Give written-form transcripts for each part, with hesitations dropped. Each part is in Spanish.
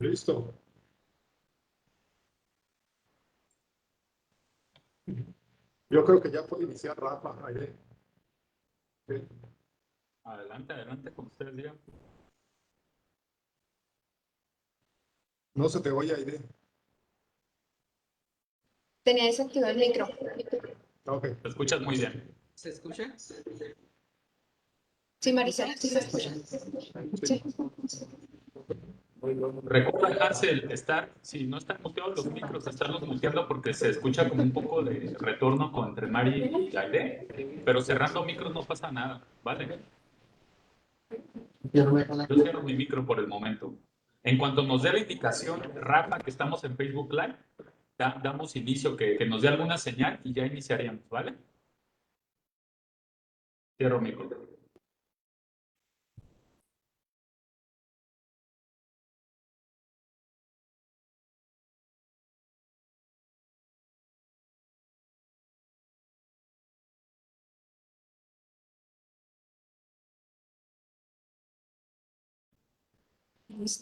Listo. Yo creo que ya puede iniciar Rafa. Aide. Sí. Adelante, como ustedes digan. No se te oye, Aide. Tenía desactivado el micro. Ok. Te escuchas muy bien. ¿Se escucha? Sí, Marisa, sí se escucha. Sí. Recuerda, Hansel, si no están muteados los micros, estarlos muteando porque se escucha como un poco de retorno entre Mari y Aide, pero cerrando micros no pasa nada, ¿vale? Yo cierro mi micro por el momento. En cuanto nos dé la indicación, Rafa, que estamos en Facebook Live, damos inicio, que nos dé alguna señal y ya iniciaríamos, ¿vale? Cierro micro.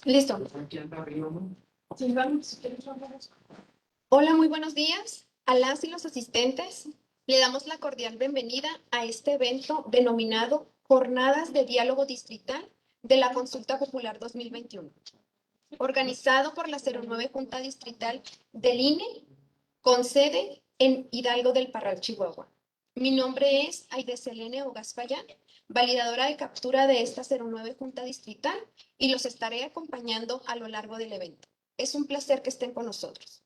Listo. Hola, muy buenos días a las y los asistentes. Le damos la cordial bienvenida a este evento denominado Jornadas de Diálogo Distrital de la Consulta Popular 2021, organizado por la 09 Junta Distrital del INE, con sede en Hidalgo del Parral, Chihuahua. Mi nombre es Aide Selene Ogaspaya, validadora de captura de esta 09 Junta Distrital, y los estaré acompañando a lo largo del evento. Es un placer que estén con nosotros.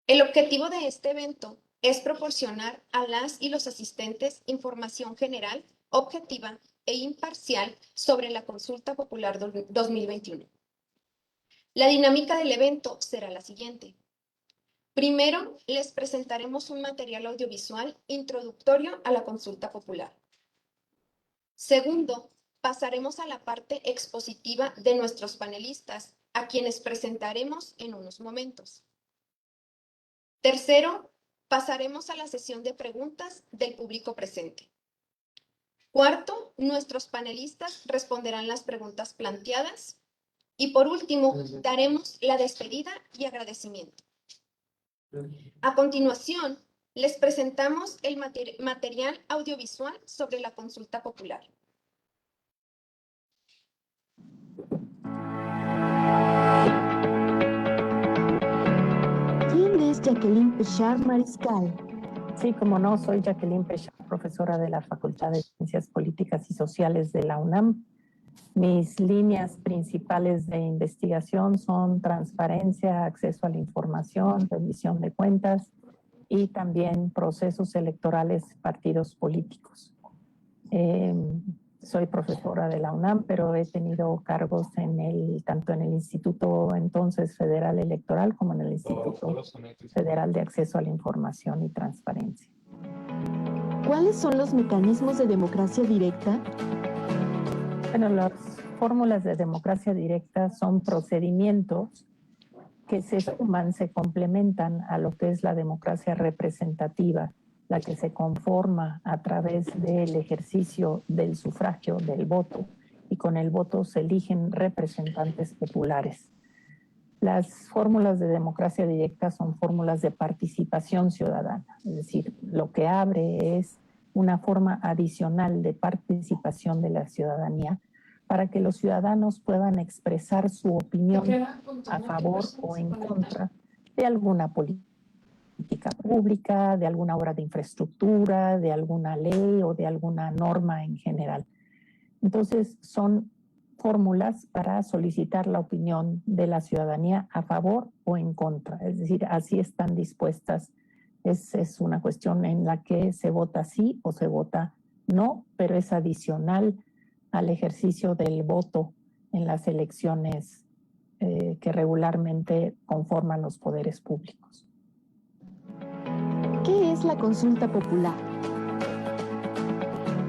El objetivo de este evento es proporcionar a las y los asistentes información general, objetiva e imparcial sobre la Consulta Popular 2021. La dinámica del evento será la siguiente. Primero, les presentaremos un material audiovisual introductorio a la consulta popular. Segundo, pasaremos a la parte expositiva de nuestros panelistas, a quienes presentaremos en unos momentos. Tercero, pasaremos a la sesión de preguntas del público presente. Cuarto, nuestros panelistas responderán las preguntas planteadas. Y por último, daremos la despedida y agradecimiento. A continuación, les presentamos el material audiovisual sobre la consulta popular. ¿Quién es Jacqueline Pechard Mariscal? Sí, como no, soy Jacqueline Pechard, profesora de la Facultad de Ciencias Políticas y Sociales de la UNAM. Mis líneas principales de investigación son transparencia, acceso a la información, rendición de cuentas y también procesos electorales, partidos políticos. Soy profesora de la UNAM, pero he tenido cargos tanto en el Instituto entonces Federal Electoral como en el Instituto Federal de Acceso a la Información y Transparencia. ¿Cuáles son los mecanismos de democracia directa? Bueno, las fórmulas de democracia directa son procedimientos que se suman, se complementan a lo que es la democracia representativa, la que se conforma a través del ejercicio del sufragio, del voto, y con el voto se eligen representantes populares. Las fórmulas de democracia directa son fórmulas de participación ciudadana, es decir, lo que abre es una forma adicional de participación de la ciudadanía para que los ciudadanos puedan expresar su opinión a favor o en contra de alguna política pública, de alguna obra de infraestructura, de alguna ley o de alguna norma en general. Entonces, son fórmulas para solicitar la opinión de la ciudadanía a favor o en contra. Es decir, así están dispuestas. Es una cuestión en la que se vota sí o se vota no, pero es adicional al ejercicio del voto en las elecciones que regularmente conforman los poderes públicos. ¿Qué es la consulta popular?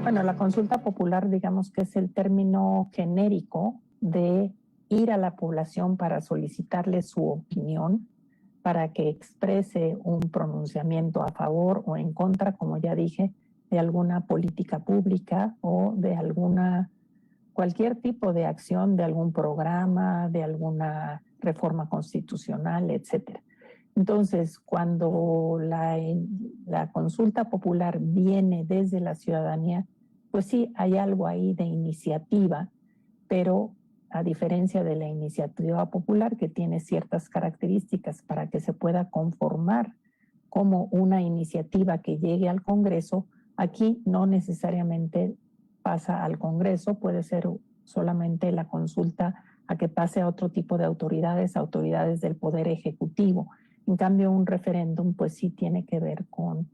Bueno, la consulta popular, digamos que es el término genérico de ir a la población para solicitarle su opinión, para que exprese un pronunciamiento a favor o en contra, como ya dije, de alguna política pública o de alguna cualquier tipo de acción, de algún programa, de alguna reforma constitucional, etcétera. Entonces, cuando la consulta popular viene desde la ciudadanía, pues sí, hay algo ahí de iniciativa, pero a diferencia de la iniciativa popular, que tiene ciertas características para que se pueda conformar como una iniciativa que llegue al Congreso, aquí no necesariamente pasa al Congreso, puede ser solamente la consulta a que pase a otro tipo de autoridades del Poder Ejecutivo. En cambio, un referéndum pues sí tiene que ver con,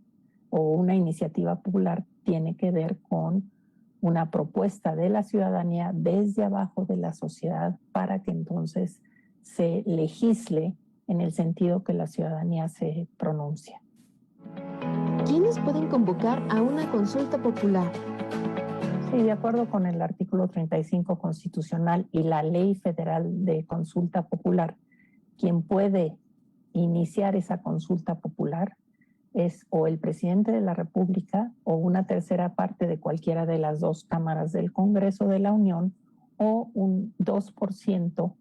o una iniciativa popular tiene que ver con una propuesta de la ciudadanía desde abajo de la sociedad para que entonces se legisle en el sentido que la ciudadanía se pronuncia. ¿Quiénes pueden convocar a una consulta popular? Sí, de acuerdo con el artículo 35 constitucional y la Ley Federal de Consulta Popular, quien puede iniciar esa consulta popular es o el presidente de la República o una tercera parte de cualquiera de las dos cámaras del Congreso de la Unión o un 2%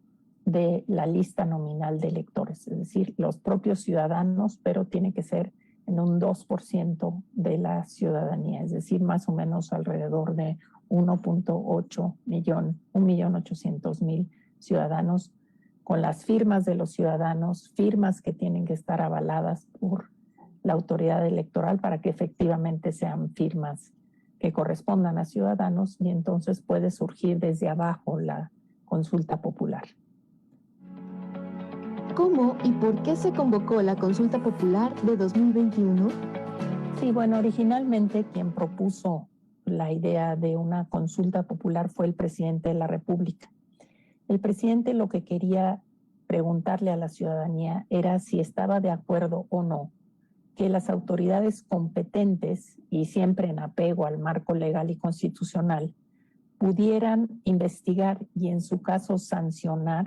de la lista nominal de electores, es decir, los propios ciudadanos, pero tiene que ser en un 2% de la ciudadanía, es decir, más o menos alrededor de 1.8 millón, 1.800.000 ciudadanos, con las firmas de los ciudadanos, firmas que tienen que estar avaladas por la autoridad electoral para que efectivamente sean firmas que correspondan a ciudadanos, y entonces puede surgir desde abajo la consulta popular. ¿Cómo y por qué se convocó la consulta popular de 2021? Sí, bueno, originalmente quien propuso la idea de una consulta popular fue el presidente de la República. El presidente lo que quería preguntarle a la ciudadanía era si estaba de acuerdo o no que las autoridades competentes, y siempre en apego al marco legal y constitucional, pudieran investigar y en su caso sancionar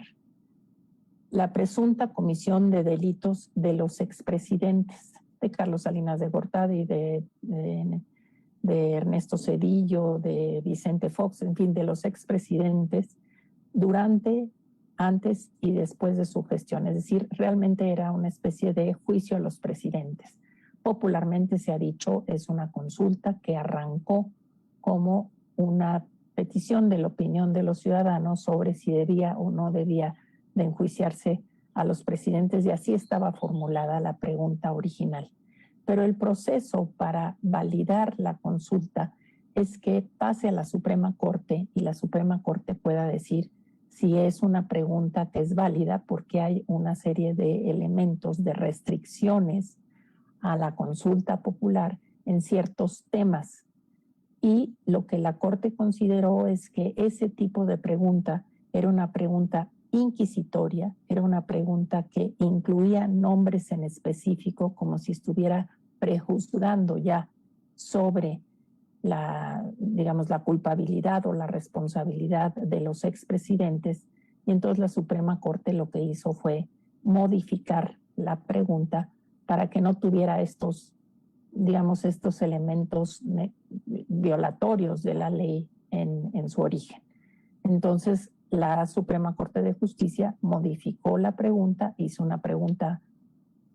la presunta comisión de delitos de los expresidentes, de Carlos Salinas de Gortari, de Ernesto Zedillo, de Vicente Fox, en fin, de los expresidentes, durante, antes y después de su gestión. Es decir, realmente era una especie de juicio a los presidentes. Popularmente se ha dicho, es una consulta que arrancó como una petición de la opinión de los ciudadanos sobre si debía o no debía de enjuiciarse a los presidentes, y así estaba formulada la pregunta original. Pero el proceso para validar la consulta es que pase a la Suprema Corte y la Suprema Corte pueda decir si es una pregunta que es válida, porque hay una serie de elementos, de restricciones a la consulta popular en ciertos temas. Y lo que la Corte consideró es que ese tipo de pregunta era una pregunta inquisitoria, era una pregunta que incluía nombres en específico, como si estuviera prejuzgando ya sobre digamos, la culpabilidad o la responsabilidad de los expresidentes. Y entonces la Suprema Corte lo que hizo fue modificar la pregunta para que no tuviera estos, digamos, estos elementos violatorios de la ley en su origen. Entonces, la Suprema Corte de Justicia modificó la pregunta, hizo una pregunta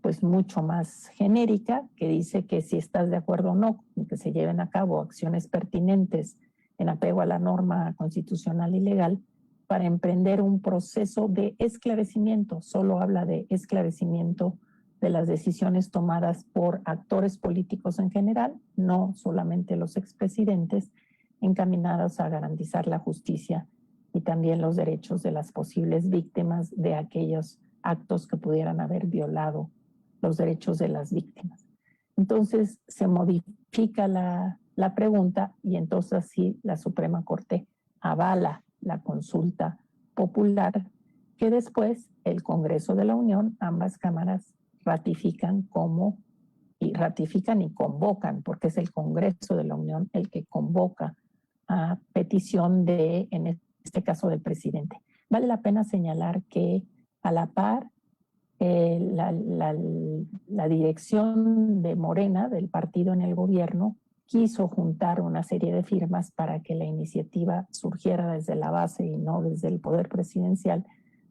pues mucho más genérica, que dice que si estás de acuerdo o no en que se lleven a cabo acciones pertinentes en apego a la norma constitucional y legal para emprender un proceso de esclarecimiento. Solo habla de esclarecimiento de las decisiones tomadas por actores políticos en general, no solamente los expresidentes, encaminados a garantizar la justicia y también los derechos de las posibles víctimas de aquellos actos que pudieran haber violado los derechos de las víctimas. Entonces se modifica la pregunta y entonces así la Suprema Corte avala la consulta popular, que después el Congreso de la Unión, ambas cámaras ratifican y convocan, porque es el Congreso de la Unión el que convoca a petición de, en este caso, del presidente. Vale la pena señalar que a la par la dirección de Morena, del partido en el gobierno, quiso juntar una serie de firmas para que la iniciativa surgiera desde la base y no desde el poder presidencial.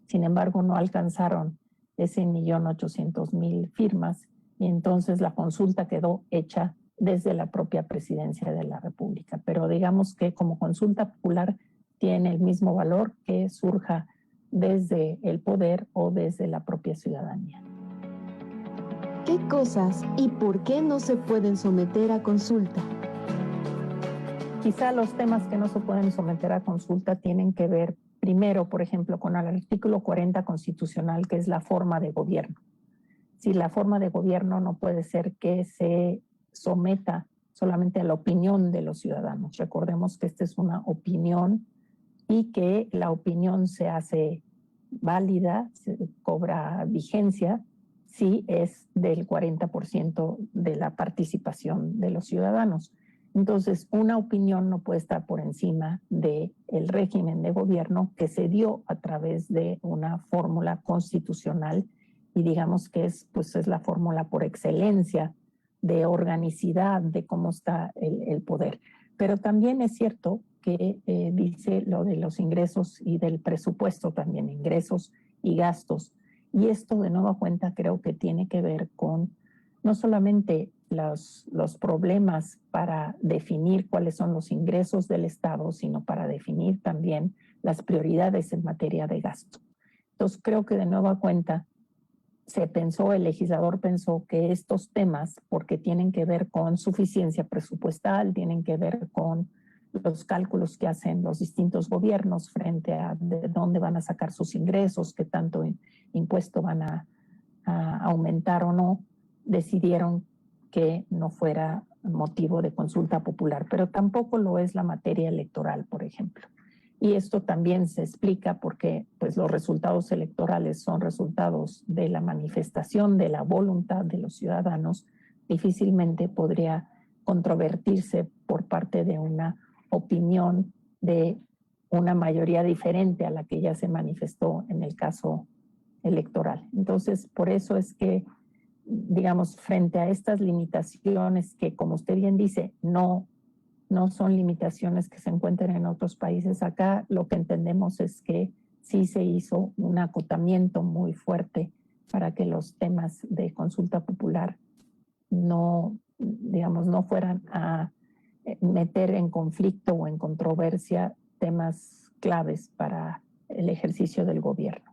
Sin embargo, no alcanzaron ese 1.800.000 firmas y entonces la consulta quedó hecha desde la propia presidencia de la República. Pero digamos que como consulta popular tiene el mismo valor que surja desde el poder o desde la propia ciudadanía. ¿Qué cosas y por qué no se pueden someter a consulta? Quizá los temas que no se pueden someter a consulta tienen que ver primero, por ejemplo, con el artículo 40 constitucional, que es la forma de gobierno. Si la forma de gobierno no puede ser que se someta solamente a la opinión de los ciudadanos. Recordemos que esta es una opinión y que la opinión se hace válida, se cobra vigencia, si es del 40% de la participación de los ciudadanos. Entonces, una opinión no puede estar por encima del régimen de gobierno que se dio a través de una fórmula constitucional y digamos que es la fórmula por excelencia de organicidad de cómo está el poder. Pero también es cierto que dice lo de los ingresos y del presupuesto también, ingresos y gastos. Y esto de nueva cuenta creo que tiene que ver con no solamente los problemas para definir cuáles son los ingresos del Estado, sino para definir también las prioridades en materia de gasto. Entonces creo que de nueva cuenta el legislador pensó que estos temas, porque tienen que ver con suficiencia presupuestal, tienen que ver con los cálculos que hacen los distintos gobiernos frente a de dónde van a sacar sus ingresos, qué tanto impuesto van a aumentar o no, decidieron que no fuera motivo de consulta popular, pero tampoco lo es la materia electoral, por ejemplo. Y esto también se explica porque pues, los resultados electorales son resultados de la manifestación de la voluntad de los ciudadanos. Difícilmente podría controvertirse por parte de una opinión de una mayoría diferente a la que ya se manifestó en el caso electoral. Entonces, por eso es que, digamos, frente a estas limitaciones que, como usted bien dice, no son limitaciones que se encuentren en otros países. Acá lo que entendemos es que sí se hizo un acotamiento muy fuerte para que los temas de consulta popular no fueran a meter en conflicto o en controversia temas claves para el ejercicio del gobierno.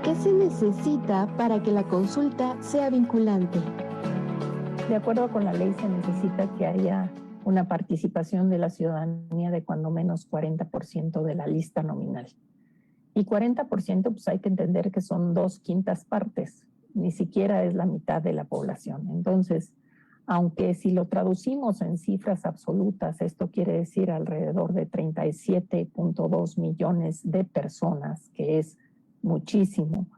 ¿Qué se necesita para que la consulta sea vinculante? De acuerdo con la ley, se necesita que haya una participación de la ciudadanía de cuando menos 40% de la lista nominal. Y 40%, pues hay que entender que son 2/5 partes, ni siquiera es la mitad de la población. Entonces, aunque si lo traducimos en cifras absolutas, esto quiere decir alrededor de 37.2 millones de personas, que es muchísimo,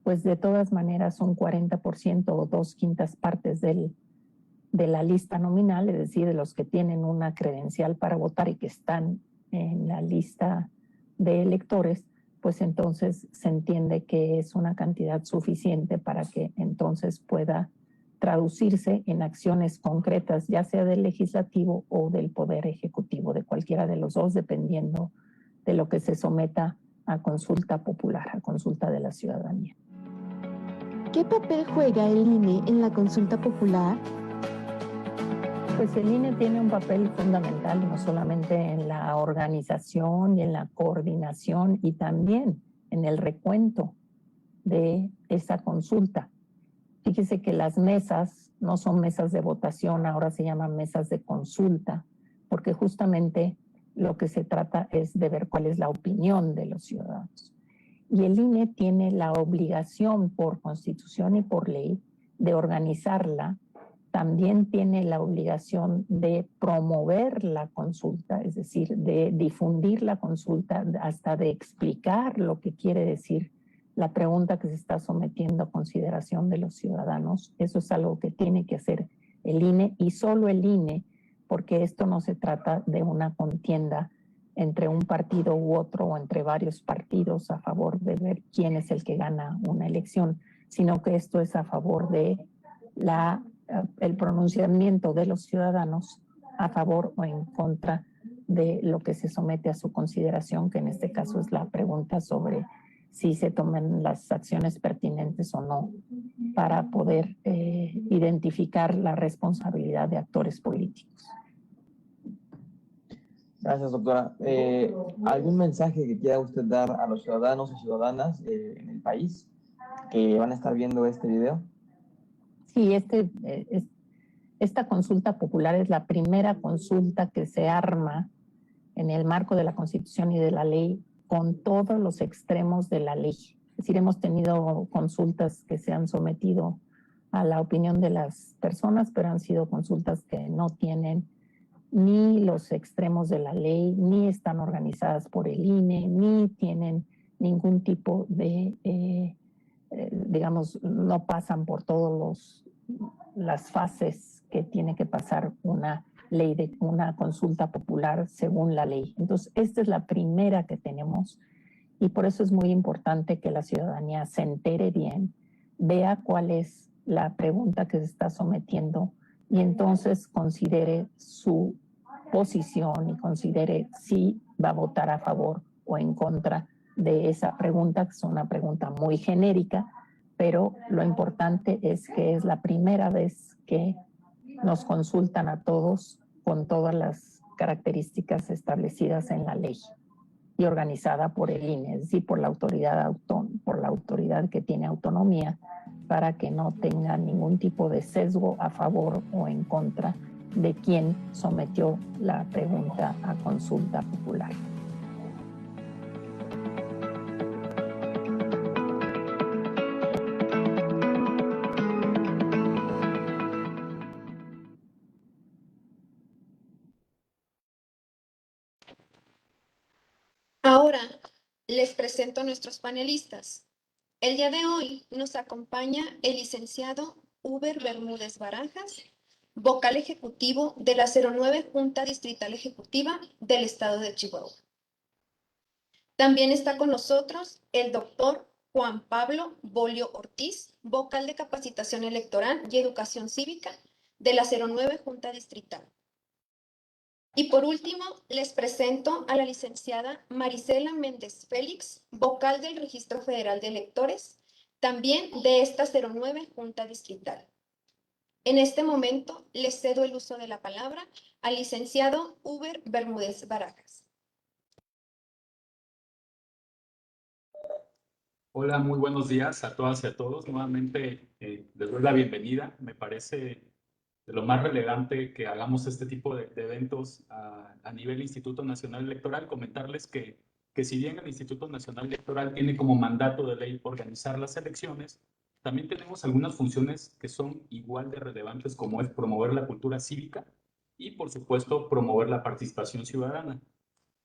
pues de todas maneras son 40% o 2/5 partes de la lista nominal, es decir, de los que tienen una credencial para votar y que están en la lista de electores, pues entonces se entiende que es una cantidad suficiente para que entonces pueda traducirse en acciones concretas, ya sea del legislativo o del poder ejecutivo, de cualquiera de los dos, dependiendo de lo que se someta a consulta popular, a consulta de la ciudadanía. ¿Qué papel juega el INE en la consulta popular? Pues el INE tiene un papel fundamental, no solamente en la organización y en la coordinación y también en el recuento de esa consulta. Fíjese que las mesas no son mesas de votación, ahora se llaman mesas de consulta, porque justamente lo que se trata es de ver cuál es la opinión de los ciudadanos. Y el INE tiene la obligación por constitución y por ley de organizarla. También tiene la obligación de promover la consulta, es decir, de difundir la consulta, hasta de explicar lo que quiere decir la pregunta que se está sometiendo a consideración de los ciudadanos. Eso es algo que tiene que hacer el INE y solo el INE, porque esto no se trata de una contienda entre un partido u otro o entre varios partidos a favor de ver quién es el que gana una elección, sino que esto es a favor de la el pronunciamiento de los ciudadanos a favor o en contra de lo que se somete a su consideración, que en este caso es la pregunta sobre si se toman las acciones pertinentes o no para poder identificar la responsabilidad de actores políticos. Gracias, doctora. ¿Algún mensaje que quiera usted dar a los ciudadanos y ciudadanas en el país que van a estar viendo este video? Sí, esta consulta popular es la primera consulta que se arma en el marco de la Constitución y de la ley con todos los extremos de la ley. Es decir, hemos tenido consultas que se han sometido a la opinión de las personas, pero han sido consultas que no tienen ni los extremos de la ley, ni están organizadas por el INE, ni tienen ningún tipo de, digamos, no pasan por todas las fases que tiene que pasar una ley de una consulta popular según la ley. Entonces, esta es la primera que tenemos y por eso es muy importante que la ciudadanía se entere bien, vea cuál es la pregunta que se está sometiendo y entonces considere su posición y considere si va a votar a favor o en contra de esa pregunta, que es una pregunta muy genérica, pero lo importante es que es la primera vez que nos consultan a todos con todas las características establecidas en la ley y organizada por el INE, es decir, por la autoridad que tiene autonomía, para que no tenga ningún tipo de sesgo a favor o en contra de quien sometió la pregunta a consulta popular. Ahora les presento a nuestros panelistas. El día de hoy nos acompaña el licenciado Uber Bermúdez Barajas, vocal ejecutivo de la 09 Junta Distrital Ejecutiva del Estado de Chihuahua. También está con nosotros el doctor Juan Pablo Bolio Ortiz, vocal de Capacitación Electoral y Educación Cívica de la 09 Junta Distrital. Y por último, les presento a la licenciada Marisela Méndez Félix, vocal del Registro Federal de Electores, también de esta 09 Junta Distrital. En este momento, les cedo el uso de la palabra al licenciado Uber Bermúdez Barajas. Hola, muy buenos días a todas y a todos. Nuevamente les doy la bienvenida. Me parece de lo más relevante que hagamos este tipo de eventos a nivel Instituto Nacional Electoral. Comentarles que si bien el Instituto Nacional Electoral tiene como mandato de ley organizar las elecciones, también tenemos algunas funciones que son igual de relevantes, como es promover la cultura cívica y, por supuesto, promover la participación ciudadana.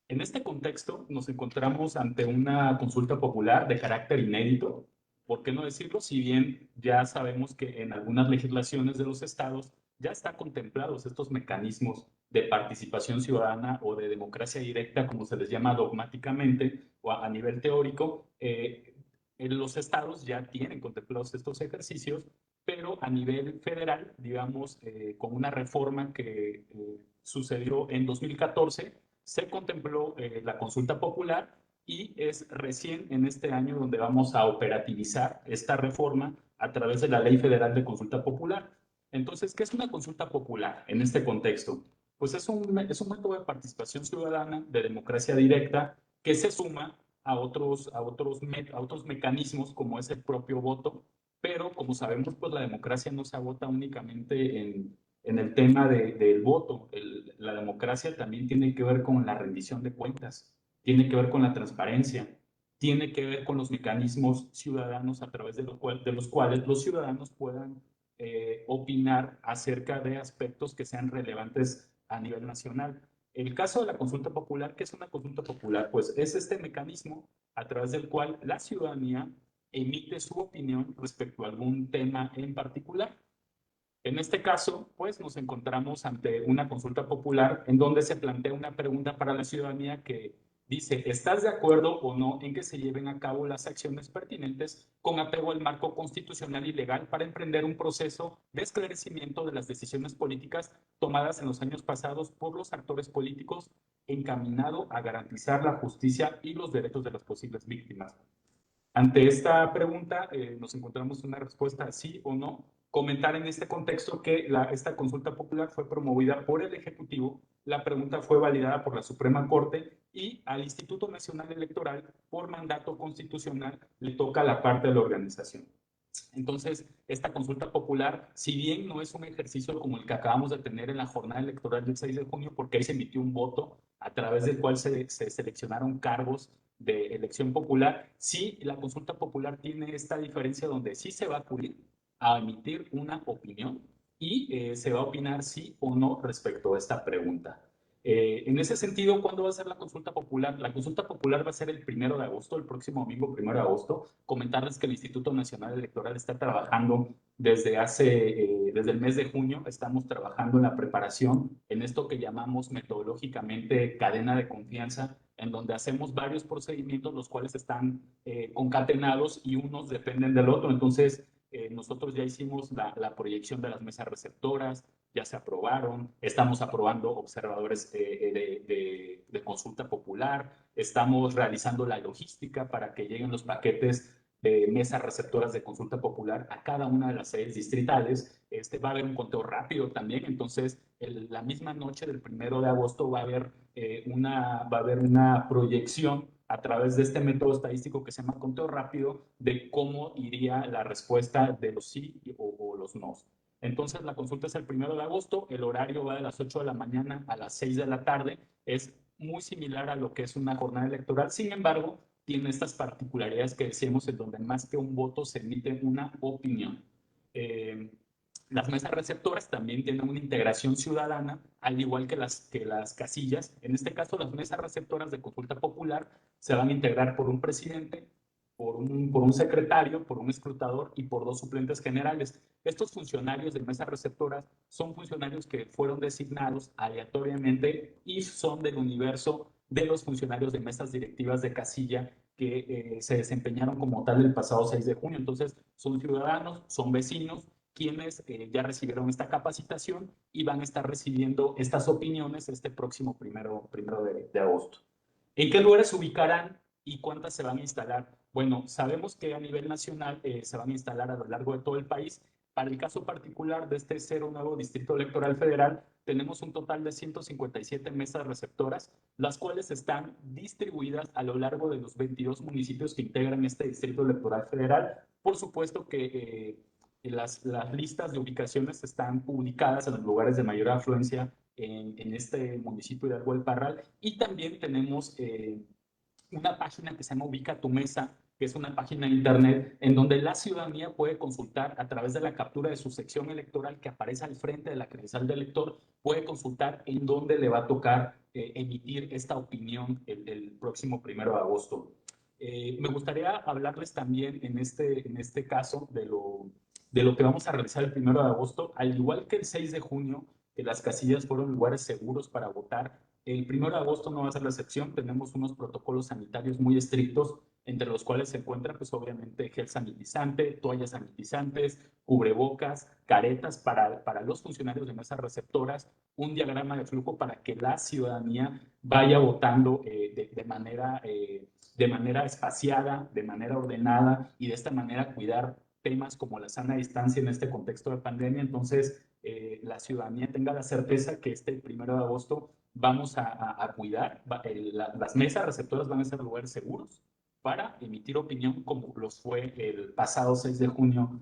En este contexto, nos encontramos ante una consulta popular de carácter inédito. ¿Por qué no decirlo? Si bien ya sabemos que en algunas legislaciones de los estados ya están contemplados estos mecanismos de participación ciudadana o de democracia directa, como se les llama dogmáticamente o a nivel teórico, en los estados ya tienen contemplados estos ejercicios, pero a nivel federal, digamos, con una reforma que sucedió en 2014, se contempló la consulta popular y es recién en este año donde vamos a operativizar esta reforma a través de la Ley Federal de Consulta Popular. Entonces, ¿qué es una consulta popular en este contexto? Pues es un método de participación ciudadana, de democracia directa, que se suma a otros mecanismos como es el propio voto, pero como sabemos, pues la democracia no se agota únicamente en el tema del voto. La democracia también tiene que ver con la rendición de cuentas, tiene que ver con la transparencia, tiene que ver con los mecanismos ciudadanos a través de los cuales los ciudadanos puedan opinar acerca de aspectos que sean relevantes a nivel nacional. El caso de la consulta popular, ¿qué es una consulta popular? Pues es este mecanismo a través del cual la ciudadanía emite su opinión respecto a algún tema en particular. En este caso, pues nos encontramos ante una consulta popular en donde se plantea una pregunta para la ciudadanía que Dice, ¿estás de acuerdo o no en que se lleven a cabo las acciones pertinentes con apego al marco constitucional y legal para emprender un proceso de esclarecimiento de las decisiones políticas tomadas en los años pasados por los actores políticos encaminado a garantizar la justicia y los derechos de las posibles víctimas? Ante esta pregunta, nos encontramos una respuesta sí o no. Comentar en este contexto que esta consulta popular fue promovida por el Ejecutivo, la pregunta fue validada por la Suprema Corte y al Instituto Nacional Electoral, por mandato constitucional, le toca la parte de la organización. Entonces, esta consulta popular, si bien no es un ejercicio como el que acabamos de tener en la jornada electoral del 6 de junio, porque ahí se emitió un voto a través del cual se seleccionaron cargos de elección popular, sí, la consulta popular tiene esta diferencia donde sí se va a acudir a emitir una opinión y se va a opinar sí o no respecto a esta pregunta. En ese sentido, ¿cuándo va a ser la consulta popular? La consulta popular va a ser el 1 de agosto, el próximo domingo 1 de agosto. Comentarles que el Instituto Nacional Electoral está trabajando desde el mes de junio, estamos trabajando en la preparación en esto que llamamos metodológicamente cadena de confianza, en donde hacemos varios procedimientos, los cuales están concatenados y unos dependen del otro. Entonces, nosotros ya hicimos la proyección de las mesas receptoras, ya se aprobaron, estamos aprobando observadores de consulta popular, estamos realizando la logística para que lleguen los paquetes de mesas receptoras de consulta popular a cada una de las sedes distritales. Va a haber un conteo rápido también, entonces la misma noche del 1 de agosto va a haber una proyección a través de este método estadístico que se llama conteo rápido de cómo iría la respuesta de los sí o los no. Entonces, la consulta es el 1 de agosto, el horario va de las 8 de la mañana a las 6 de la tarde, es muy similar a lo que es una jornada electoral, sin embargo, tiene estas particularidades que decíamos en donde más que un voto se emite una opinión. Las mesas receptoras también tienen una integración ciudadana, al igual que las casillas. En este caso, las mesas receptoras de consulta popular se van a integrar por un presidente, por un secretario, por un escrutador y por 2 suplentes generales. Estos funcionarios de mesas receptoras son funcionarios que fueron designados aleatoriamente y son del universo de los funcionarios de mesas directivas de casilla que se desempeñaron como tal el pasado 6 de junio. Entonces, son ciudadanos, son vecinos, quienes ya recibieron esta capacitación y van a estar recibiendo estas opiniones este próximo primero de agosto. ¿En qué lugares se ubicarán y cuántas se van a instalar? Bueno, sabemos que a nivel nacional se van a instalar a lo largo de todo el país. Para el caso particular de este 0 nuevo Distrito Electoral Federal, tenemos un total de 157 mesas receptoras, las cuales están distribuidas a lo largo de los 22 municipios que integran este Distrito Electoral Federal. Por supuesto que las listas de ubicaciones están publicadas en los lugares de mayor afluencia en este municipio de Hidalgo del Parral, y también tenemos una página que se llama Ubica tu Mesa, que es una página de internet en donde la ciudadanía puede consultar a través de la captura de su sección electoral que aparece al frente de la credencial del elector, puede consultar en dónde le va a tocar emitir esta opinión el próximo 1 de agosto. Me gustaría hablarles también en este caso de lo que vamos a realizar el 1 de agosto, al igual que el 6 de junio, que las casillas fueron lugares seguros para votar. El 1 de agosto no va a ser la excepción, tenemos unos protocolos sanitarios muy estrictos, entre los cuales se encuentra, pues obviamente, gel sanitizante, toallas sanitizantes, cubrebocas, caretas para los funcionarios de mesas receptoras, un diagrama de flujo para que la ciudadanía vaya votando de manera espaciada, de manera ordenada y de esta manera cuidar temas como la sana distancia en este contexto de pandemia. Entonces, la ciudadanía tenga la certeza que este 1 de agosto vamos a cuidar, las mesas receptoras van a ser lugares seguros para emitir opinión como los fue el pasado 6 de junio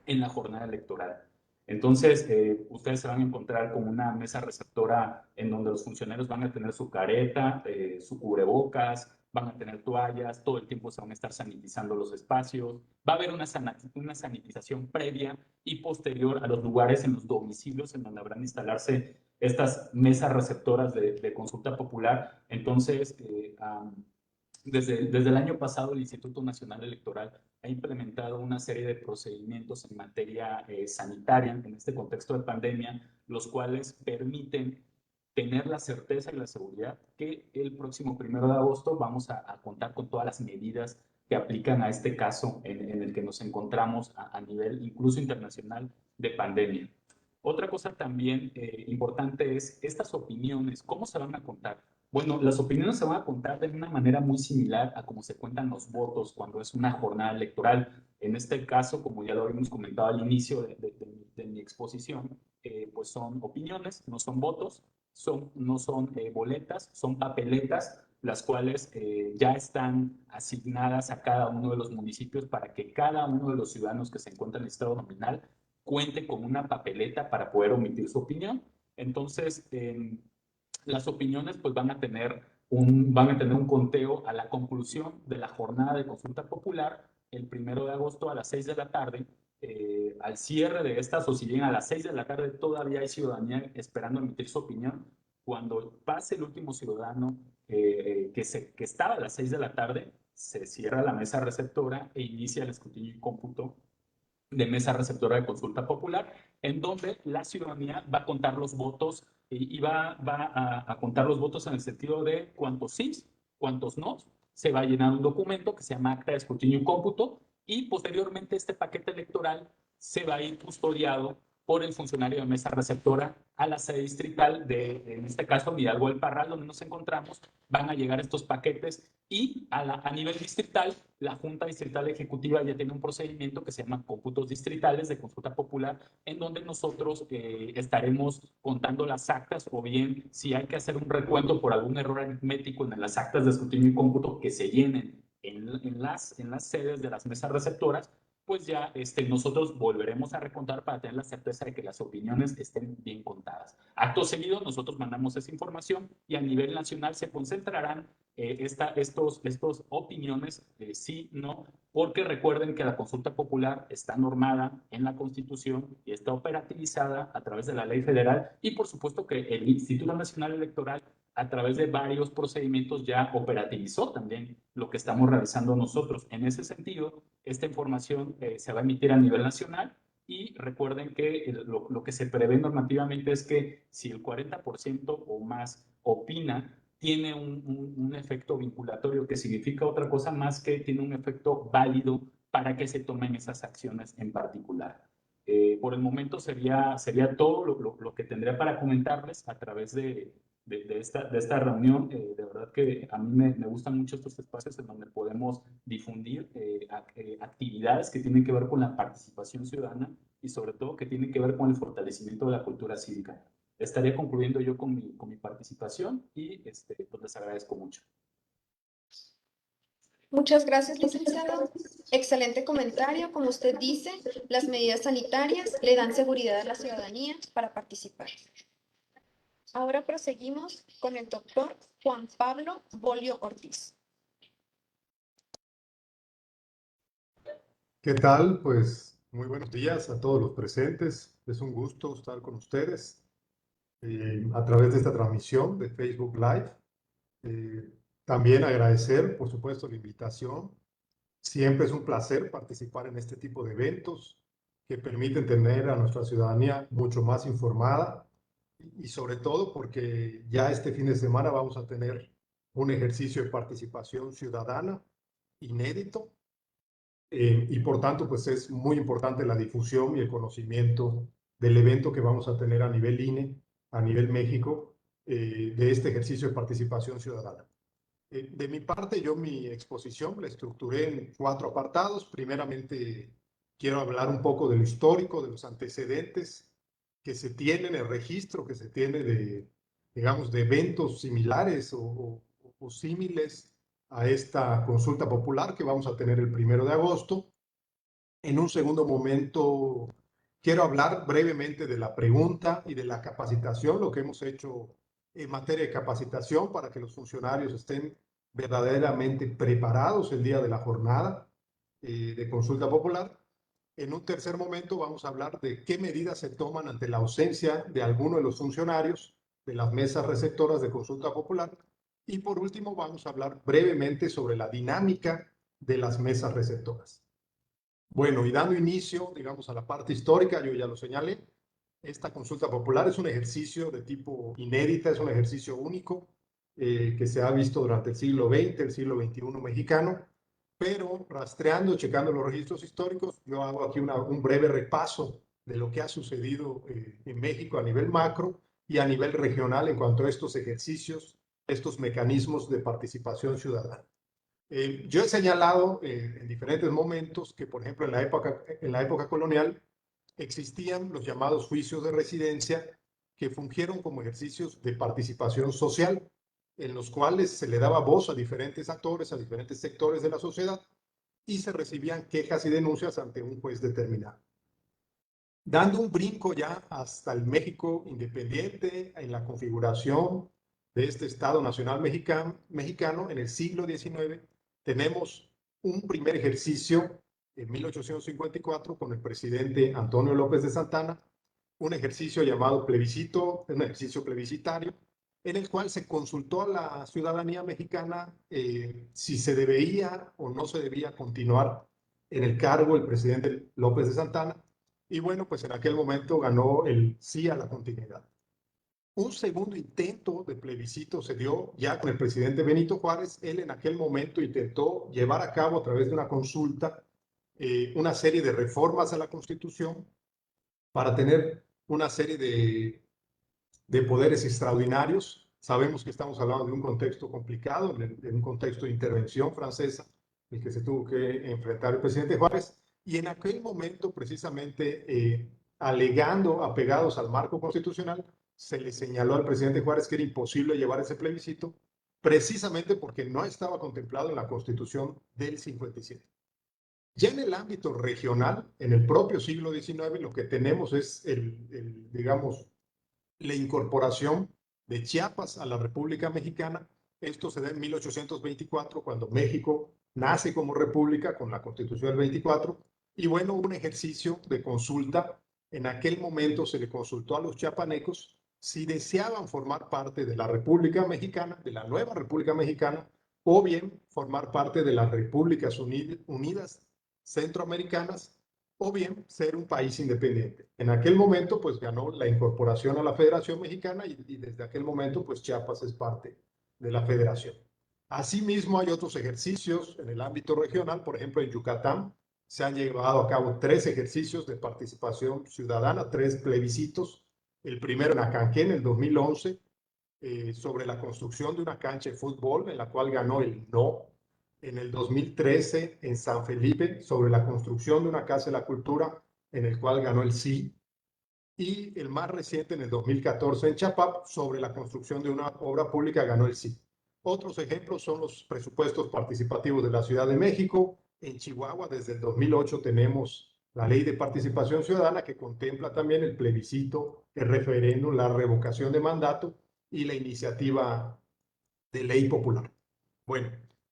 en la jornada electoral. Entonces, ustedes se van a encontrar con una mesa receptora en donde los funcionarios van a tener su careta, su cubrebocas, van a tener toallas, todo el tiempo se van a estar sanitizando los espacios, va a haber una sanitización previa y posterior a los lugares en los domicilios en donde habrán de instalarse estas mesas receptoras de consulta popular. Entonces, desde el año pasado, el Instituto Nacional Electoral ha implementado una serie de procedimientos en materia sanitaria en este contexto de pandemia, los cuales permiten tener la certeza y la seguridad que el próximo 1 de agosto vamos a contar con todas las medidas que aplican a este caso en el que nos encontramos a nivel incluso internacional de pandemia. Otra cosa también importante es estas opiniones, ¿cómo se van a contar? Bueno, las opiniones se van a contar de una manera muy similar a cómo se cuentan los votos cuando es una jornada electoral. En este caso, como ya lo habíamos comentado al inicio de mi exposición, pues son opiniones, no son votos, no son boletas, son papeletas, las cuales ya están asignadas a cada uno de los municipios para que cada uno de los ciudadanos que se encuentran en estado nominal cuente con una papeleta para poder omitir su opinión. Entonces, las opiniones pues van a tener un conteo a la conclusión de la jornada de consulta popular el 1 de agosto a las 6 de la tarde. Al cierre de estas, o si bien a las 6 de la tarde todavía hay ciudadanía esperando emitir su opinión, cuando pase el último ciudadano que estaba a las 6 de la tarde, se cierra la mesa receptora e inicia el escrutinio y cómputo de mesa receptora de consulta popular, en donde la ciudadanía va a contar los votos y va a contar los votos en el sentido de cuántos sí, cuántos no. Se va a llenar un documento que se llama acta de escrutinio y cómputo y posteriormente este paquete electoral se va a ir custodiado por el funcionario de mesa receptora a la sede distrital en este caso, Hidalgo del Parral, donde nos encontramos. Van a llegar estos paquetes y a nivel distrital, la Junta Distrital Ejecutiva ya tiene un procedimiento que se llama cómputos distritales de consulta popular, en donde nosotros estaremos contando las actas, o bien si hay que hacer un recuento por algún error aritmético en las actas de escrutinio y cómputo que se llenen en las sedes de las mesas receptoras, pues ya nosotros volveremos a recontar para tener la certeza de que las opiniones estén bien contadas. Acto seguido, nosotros mandamos esa información y a nivel nacional se concentrarán estos opiniones, sí, no, porque recuerden que la consulta popular está normada en la Constitución y está operativizada a través de la ley federal y por supuesto que el Instituto Nacional Electoral a través de varios procedimientos ya operativizó también lo que estamos realizando nosotros. En ese sentido, esta información se va a emitir a nivel nacional y recuerden que lo que se prevé normativamente es que si el 40% o más opina, tiene un efecto vinculatorio, que significa otra cosa más que tiene un efecto válido para que se tomen esas acciones en particular. Por el momento sería todo lo que tendría para comentarles a través de esta reunión. De verdad que a mí me gustan mucho estos espacios en donde podemos difundir actividades que tienen que ver con la participación ciudadana y sobre todo que tienen que ver con el fortalecimiento de la cultura cívica. Estaría concluyendo yo con mi participación y pues les agradezco mucho. Muchas gracias, licenciado. Excelente comentario. Como usted dice, las medidas sanitarias le dan seguridad a la ciudadanía para participar. Ahora proseguimos con el doctor Juan Pablo Bolio Ortiz. ¿Qué tal? Pues muy buenos días a todos los presentes. Es un gusto estar con ustedes a través de esta transmisión de Facebook Live. También agradecer, por supuesto, la invitación. Siempre es un placer participar en este tipo de eventos que permiten tener a nuestra ciudadanía mucho más informada y sobre todo porque ya este fin de semana vamos a tener un ejercicio de participación ciudadana inédito y por tanto pues es muy importante la difusión y el conocimiento del evento que vamos a tener a nivel INE, a nivel México, de este ejercicio de participación ciudadana. De mi parte, yo mi exposición la estructuré en 4 apartados. Primeramente, quiero hablar un poco de lo histórico, de los antecedentes que se tienen, el registro que se tiene de, digamos, de eventos similares o símiles a esta consulta popular que vamos a tener el 1 de agosto. En un segundo momento, quiero hablar brevemente de la pregunta y de la capacitación, lo que hemos hecho en materia de capacitación para que los funcionarios estén verdaderamente preparados el día de la jornada de consulta popular. En un tercer momento vamos a hablar de qué medidas se toman ante la ausencia de alguno de los funcionarios de las mesas receptoras de consulta popular. Y por último vamos a hablar brevemente sobre la dinámica de las mesas receptoras. Bueno, y dando inicio, digamos, a la parte histórica, yo ya lo señalé, Esta consulta popular es un ejercicio de tipo inédita, es un ejercicio único que se ha visto durante el siglo XX, el siglo XXI mexicano, pero rastreando, checando los registros históricos, yo hago aquí un breve repaso de lo que ha sucedido en México a nivel macro y a nivel regional en cuanto a estos ejercicios, estos mecanismos de participación ciudadana. Yo he señalado en diferentes momentos que, por ejemplo, en la época colonial existían los llamados juicios de residencia que fungieron como ejercicios de participación social, en los cuales se le daba voz a diferentes actores, a diferentes sectores de la sociedad, y se recibían quejas y denuncias ante un juez determinado. Dando un brinco ya hasta el México independiente en la configuración de este Estado Nacional mexicano en el siglo XIX, tenemos un primer ejercicio en 1854 con el presidente Antonio López de Santana, un ejercicio llamado plebiscito, un ejercicio plebiscitario, en el cual se consultó a la ciudadanía mexicana si se debía o no se debía continuar en el cargo el presidente López de Santana. Y bueno, pues en aquel momento ganó el sí a la continuidad. Un segundo intento de plebiscito se dio ya con el presidente Benito Juárez. Él en aquel momento intentó llevar a cabo a través de una consulta una serie de reformas a la Constitución para tener una serie de poderes extraordinarios. Sabemos que estamos hablando de un contexto complicado, de un contexto de intervención francesa, en el que se tuvo que enfrentar el presidente Juárez. Y en aquel momento, precisamente, alegando apegados al marco constitucional, se le señaló al presidente Juárez que era imposible llevar ese plebiscito, precisamente porque no estaba contemplado en la Constitución del 57. Ya en el ámbito regional, en el propio siglo XIX, lo que tenemos es digamos, la incorporación de Chiapas a la República Mexicana. Esto se da en 1824, cuando México nace como república con la Constitución del 24. Y bueno, un ejercicio de consulta. En aquel momento se le consultó a los chiapanecos si deseaban formar parte de la República Mexicana, de la nueva República Mexicana, o bien formar parte de las Repúblicas Unidas Centroamericanas, o bien ser un país independiente. En aquel momento, pues ganó la incorporación a la Federación Mexicana y desde aquel momento, pues Chiapas es parte de la Federación. Asimismo, hay otros ejercicios en el ámbito regional. Por ejemplo, en Yucatán se han llevado a cabo 3 ejercicios de participación ciudadana, 3 plebiscitos. El primero en Acancé en el 2011, sobre la construcción de una cancha de fútbol, en la cual ganó el no. En el 2013 en San Felipe, sobre la construcción de una casa de la cultura, en el cual ganó el sí. Y el más reciente, en el 2014 en Chapap, sobre la construcción de una obra pública, ganó el sí. Otros ejemplos son los presupuestos participativos de la Ciudad de México. En Chihuahua, desde el 2008, tenemos la Ley de Participación Ciudadana, que contempla también el plebiscito, el referéndum, la revocación de mandato y la iniciativa de ley popular. Bueno,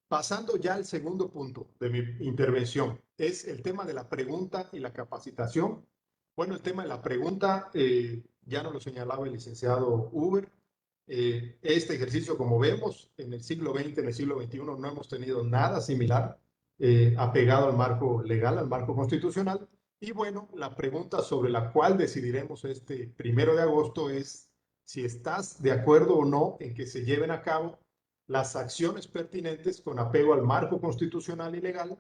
pasando ya al segundo punto de mi intervención, es el tema de la pregunta y la capacitación. Bueno, el tema de la pregunta, ya nos lo señalaba el licenciado Huber. Este ejercicio, como vemos, en el siglo XX, en el siglo XXI, no hemos tenido nada similar apegado al marco legal, al marco constitucional. Y bueno, la pregunta sobre la cual decidiremos este 1 de agosto es si estás de acuerdo o no en que se lleven a cabo las acciones pertinentes con apego al marco constitucional y legal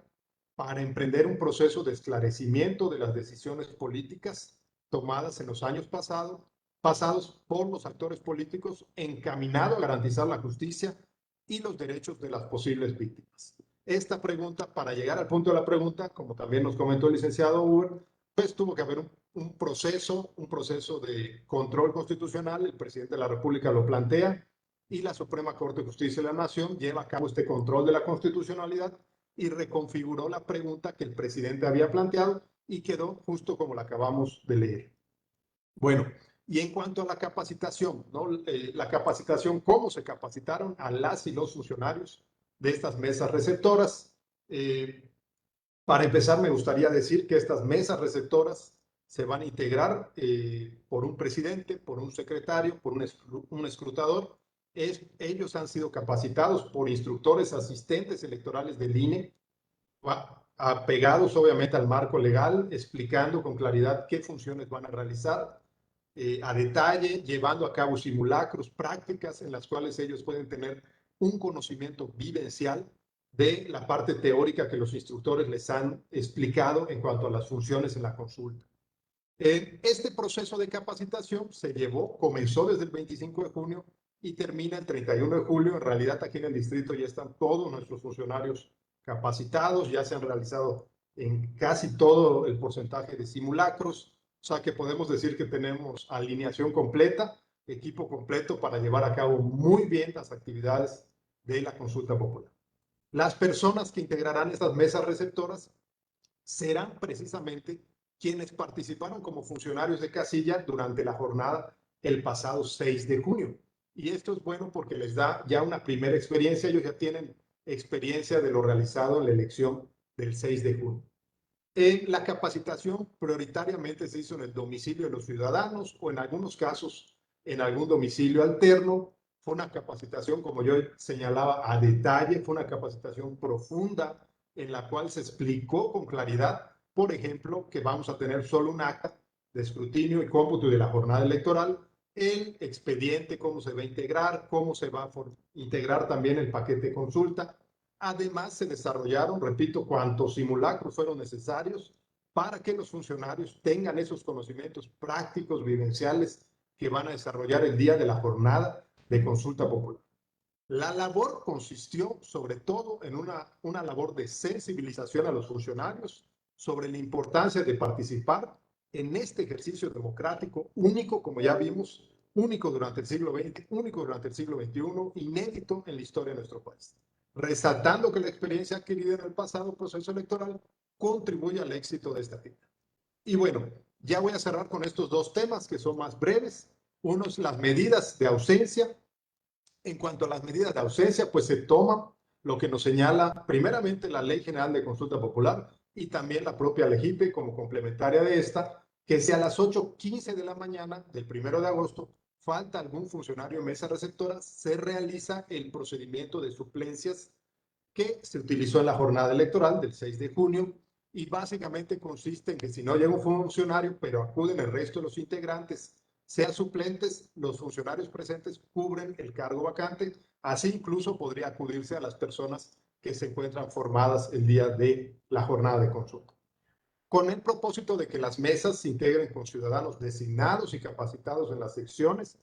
para emprender un proceso de esclarecimiento de las decisiones políticas tomadas en los años pasados por los actores políticos, encaminado a garantizar la justicia y los derechos de las posibles víctimas. Esta pregunta, para llegar al punto de la pregunta, como también nos comentó el licenciado Huber, pues tuvo que haber un proceso de control constitucional. El presidente de la República lo plantea y la Suprema Corte de Justicia de la Nación lleva a cabo este control de la constitucionalidad y reconfiguró la pregunta que el presidente había planteado y quedó justo como la acabamos de leer. Bueno, y en cuanto a la capacitación, ¿no? La capacitación, ¿cómo se capacitaron a las y los funcionarios de estas mesas receptoras? Para empezar, me gustaría decir que estas mesas receptoras se van a integrar por un presidente, por un secretario, por un escrutador. Ellos han sido capacitados por instructores asistentes electorales del INE, apegados obviamente al marco legal, explicando con claridad qué funciones van a realizar. a detalle, llevando a cabo simulacros, prácticas en las cuales ellos pueden tener un conocimiento vivencial de la parte teórica que los instructores les han explicado en cuanto a las funciones en la consulta. Este proceso de capacitación comenzó desde el 25 de junio y termina el 31 de julio. En realidad aquí en el distrito ya están todos nuestros funcionarios capacitados, ya se han realizado en casi todo el porcentaje de simulacros, o sea que podemos decir que tenemos alineación completa, equipo completo para llevar a cabo muy bien las actividades de la consulta popular. Las personas que integrarán estas mesas receptoras serán precisamente quienes participaron como funcionarios de casilla durante la jornada el pasado 6 de junio. Y esto es bueno porque les da ya una primera experiencia. Ellos ya tienen experiencia de lo realizado en la elección del 6 de junio. La capacitación prioritariamente se hizo en el domicilio de los ciudadanos o en algunos casos en algún domicilio alterno. Fue una capacitación, como yo señalaba, a detalle, fue una capacitación profunda en la cual se explicó con claridad, por ejemplo, que vamos a tener solo un acta de escrutinio y cómputo de la jornada electoral, el expediente, cómo se va a integrar, cómo se va a integrar también el paquete de consulta. Además, se desarrollaron, repito, cuantos simulacros fueron necesarios para que los funcionarios tengan esos conocimientos prácticos, vivenciales, que van a desarrollar el día de la jornada de consulta popular. La labor consistió sobre todo en una labor de sensibilización a los funcionarios sobre la importancia de participar en este ejercicio democrático único, como ya vimos, único durante el siglo XX, único durante el siglo XXI, inédito en la historia de nuestro país, resaltando que la experiencia adquirida en el pasado proceso electoral contribuye al éxito de esta cita. Y bueno, ya voy a cerrar con estos dos temas que son más breves. Uno es las medidas de ausencia. En cuanto a las medidas de ausencia, pues se toman lo que nos señala primeramente la Ley General de Consulta Popular y también la propia LEGIPE como complementaria de esta, que si a las 8:15 de la mañana del 1 de agosto falta algún funcionario en mesa receptora, se realiza el procedimiento de suplencias que se utilizó en la jornada electoral del 6 de junio y básicamente consiste en que si no llega un funcionario, pero acuden el resto de los integrantes, sean suplentes, los funcionarios presentes cubren el cargo vacante. Así incluso podría acudirse a las personas que se encuentran formadas el día de la jornada de consulta. Con el propósito de que las mesas se integren con ciudadanos designados y capacitados en las secciones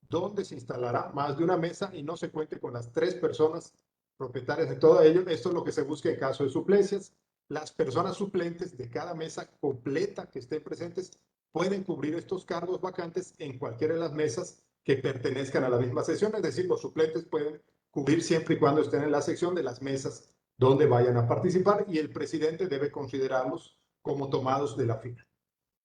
donde se instalará más de una mesa y no se cuente con las 3 personas propietarias de todo ello. Esto es lo que se busca en caso de suplencias. Las personas suplentes de cada mesa completa que estén presentes pueden cubrir estos cargos vacantes en cualquiera de las mesas que pertenezcan a la misma sesión. Es decir, los suplentes pueden cubrir siempre y cuando estén en la sección de las mesas donde vayan a participar y el presidente debe considerarlos como tomados de la fila.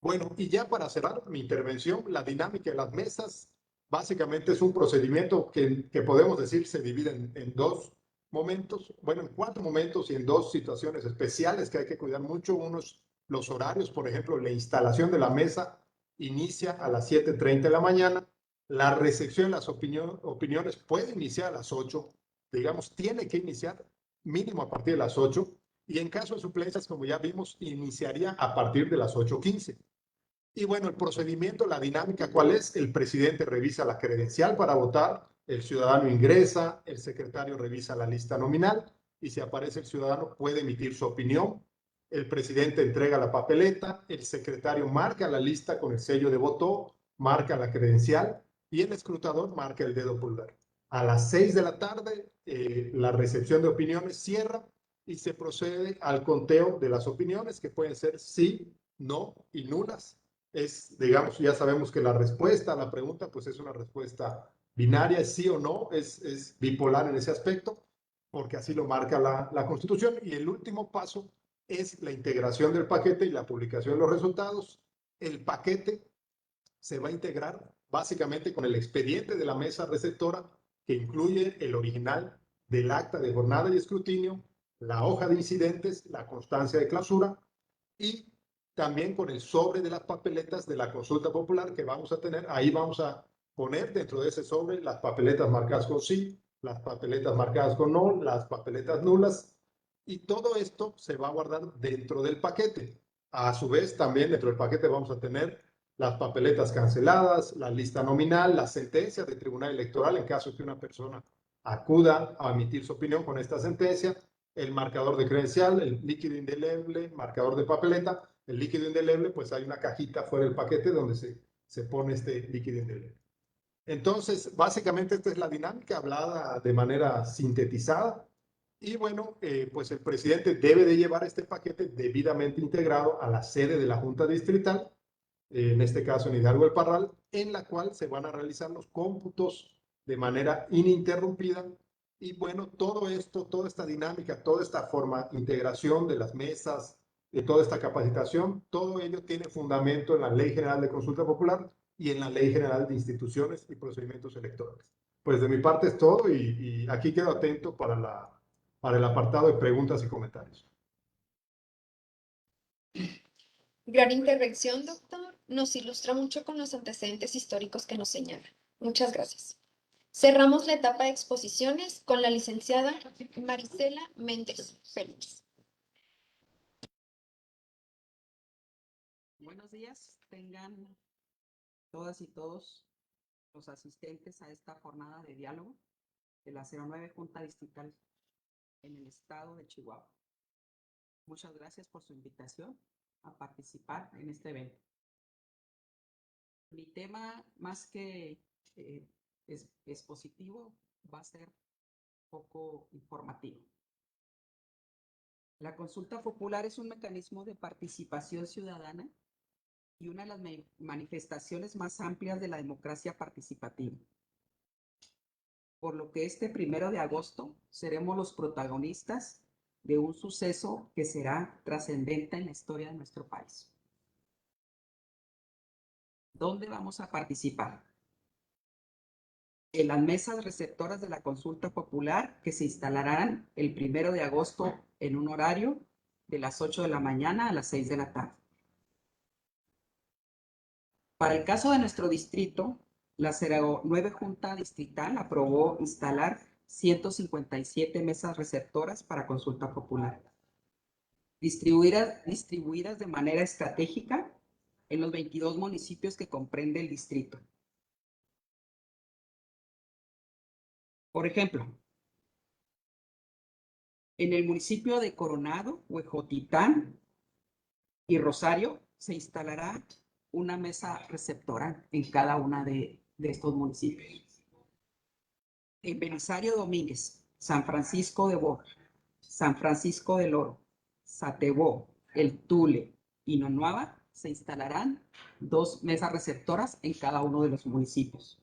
Bueno, y ya para cerrar mi intervención, la dinámica de las mesas básicamente es un procedimiento que podemos decir se divide en 2 momentos, bueno, en 4 momentos y en 2 situaciones especiales que hay que cuidar mucho. Uno es los horarios, por ejemplo, la instalación de la mesa inicia a las 7:30 de la mañana, la recepción de las opiniones puede iniciar a las 8, digamos, tiene que iniciar mínimo a partir de las 8, y en caso de suplencias, como ya vimos, iniciaría a partir de las 8:15. Y bueno, el procedimiento, la dinámica, ¿cuál es? El presidente revisa la credencial para votar, el ciudadano ingresa, el secretario revisa la lista nominal y si aparece el ciudadano puede emitir su opinión. El presidente entrega la papeleta, el secretario marca la lista con el sello de voto, marca la credencial y el escrutador marca el dedo pulgar. A las 6 de la tarde, la recepción de opiniones cierra y se procede al conteo de las opiniones que pueden ser sí, no y nulas. Digamos, ya sabemos que la respuesta a la pregunta pues es una respuesta binaria, es sí o no, es bipolar en ese aspecto, porque así lo marca la Constitución. Y el último paso es la integración del paquete y la publicación de los resultados. El paquete se va a integrar básicamente con el expediente de la mesa receptora, que incluye el original del acta de jornada y escrutinio, la hoja de incidentes, la constancia de clausura y también con el sobre de las papeletas de la consulta popular que vamos a tener. Ahí vamos a poner dentro de ese sobre las papeletas marcadas con sí, las papeletas marcadas con no, las papeletas nulas, y todo esto se va a guardar dentro del paquete. A su vez, también dentro del paquete vamos a tener las papeletas canceladas, la lista nominal, la sentencia del Tribunal Electoral en caso de que una persona acuda a emitir su opinión con esta sentencia, el marcador de credencial, el líquido indeleble, marcador de papeleta. El líquido indeleble, pues hay una cajita fuera del paquete donde se pone este líquido indeleble. Entonces, básicamente esta es la dinámica hablada de manera sintetizada. Y bueno, pues el presidente debe de llevar este paquete debidamente integrado a la sede de la Junta Distrital, en este caso en Hidalgo El Parral, en la cual se van a realizar los cómputos de manera ininterrumpida. Y bueno, todo esto, toda esta dinámica, toda esta integración de las mesas, de toda esta capacitación, todo ello tiene fundamento en la Ley General de Consulta Popular y en la Ley General de Instituciones y Procedimientos Electorales. Pues de mi parte es todo y aquí quedo atento para el apartado de preguntas y comentarios. Gran intervención, doctor. Nos ilustra mucho con los antecedentes históricos que nos señala. Muchas gracias. Cerramos la etapa de exposiciones con la licenciada Marisela Méndez Félix. Buenos días, tengan todas y todos los asistentes a esta jornada de diálogo de la 09 Junta Distrital en el estado de Chihuahua. Muchas gracias por su invitación a participar en este evento. Mi tema, más que expositivo, va a ser poco informativo. La consulta popular es un mecanismo de participación ciudadana y una de las manifestaciones más amplias de la democracia participativa. Por lo que este 1 de agosto seremos los protagonistas de un suceso que será trascendente en la historia de nuestro país. ¿Dónde vamos a participar? En las mesas receptoras de la consulta popular que se instalarán el 1 de agosto en un horario de las 8 de la mañana a las 6 de la tarde. Para el caso de nuestro distrito, la 09 Junta Distrital aprobó instalar 157 mesas receptoras para consulta popular, distribuidas de manera estratégica en los 22 municipios que comprende el distrito. Por ejemplo, en el municipio de Coronado, Huejotitán y Rosario se instalará una mesa receptora en cada una de estos municipios. En Belisario Domínguez, San Francisco de Borja, San Francisco del Oro, Satebó, El Tule y Nonuava se instalarán 2 mesas receptoras en cada uno de los municipios.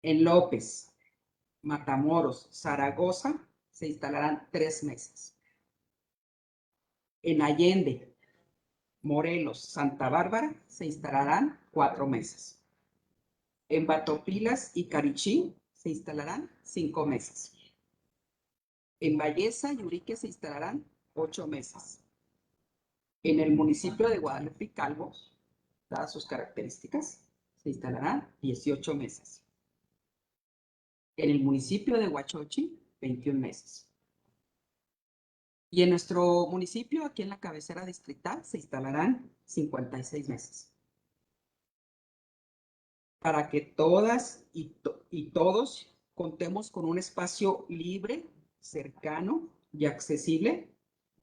En López, Matamoros, Zaragoza se instalarán 3 mesas. En Allende, Morelos, Santa Bárbara se instalarán 4 mesas. En Batopilas y Carichí se instalarán 5 mesas. En Valleza y Urique se instalarán 8 mesas. En el municipio de Guadalupe y Calvo, dadas sus características, se instalarán 18 mesas. En el municipio de Huachochi, 21 mesas. Y en nuestro municipio, aquí en la cabecera distrital, se instalarán 56 mesas. Para que todas y todos contemos con un espacio libre, cercano y accesible,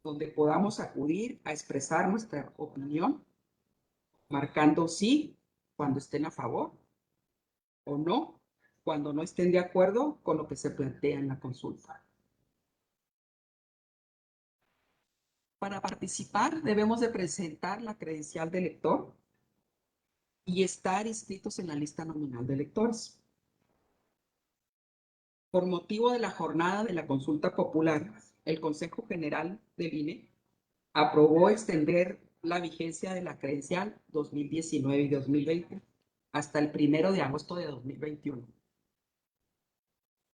donde podamos acudir a expresar nuestra opinión, marcando sí cuando estén a favor o no cuando no estén de acuerdo con lo que se plantea en la consulta. Para participar debemos de presentar la credencial de elector y estar inscritos en la lista nominal de electores. Por motivo de la jornada de la consulta popular, el Consejo General del INE aprobó extender la vigencia de la credencial 2019 y 2020 hasta el 1 de agosto de 2021.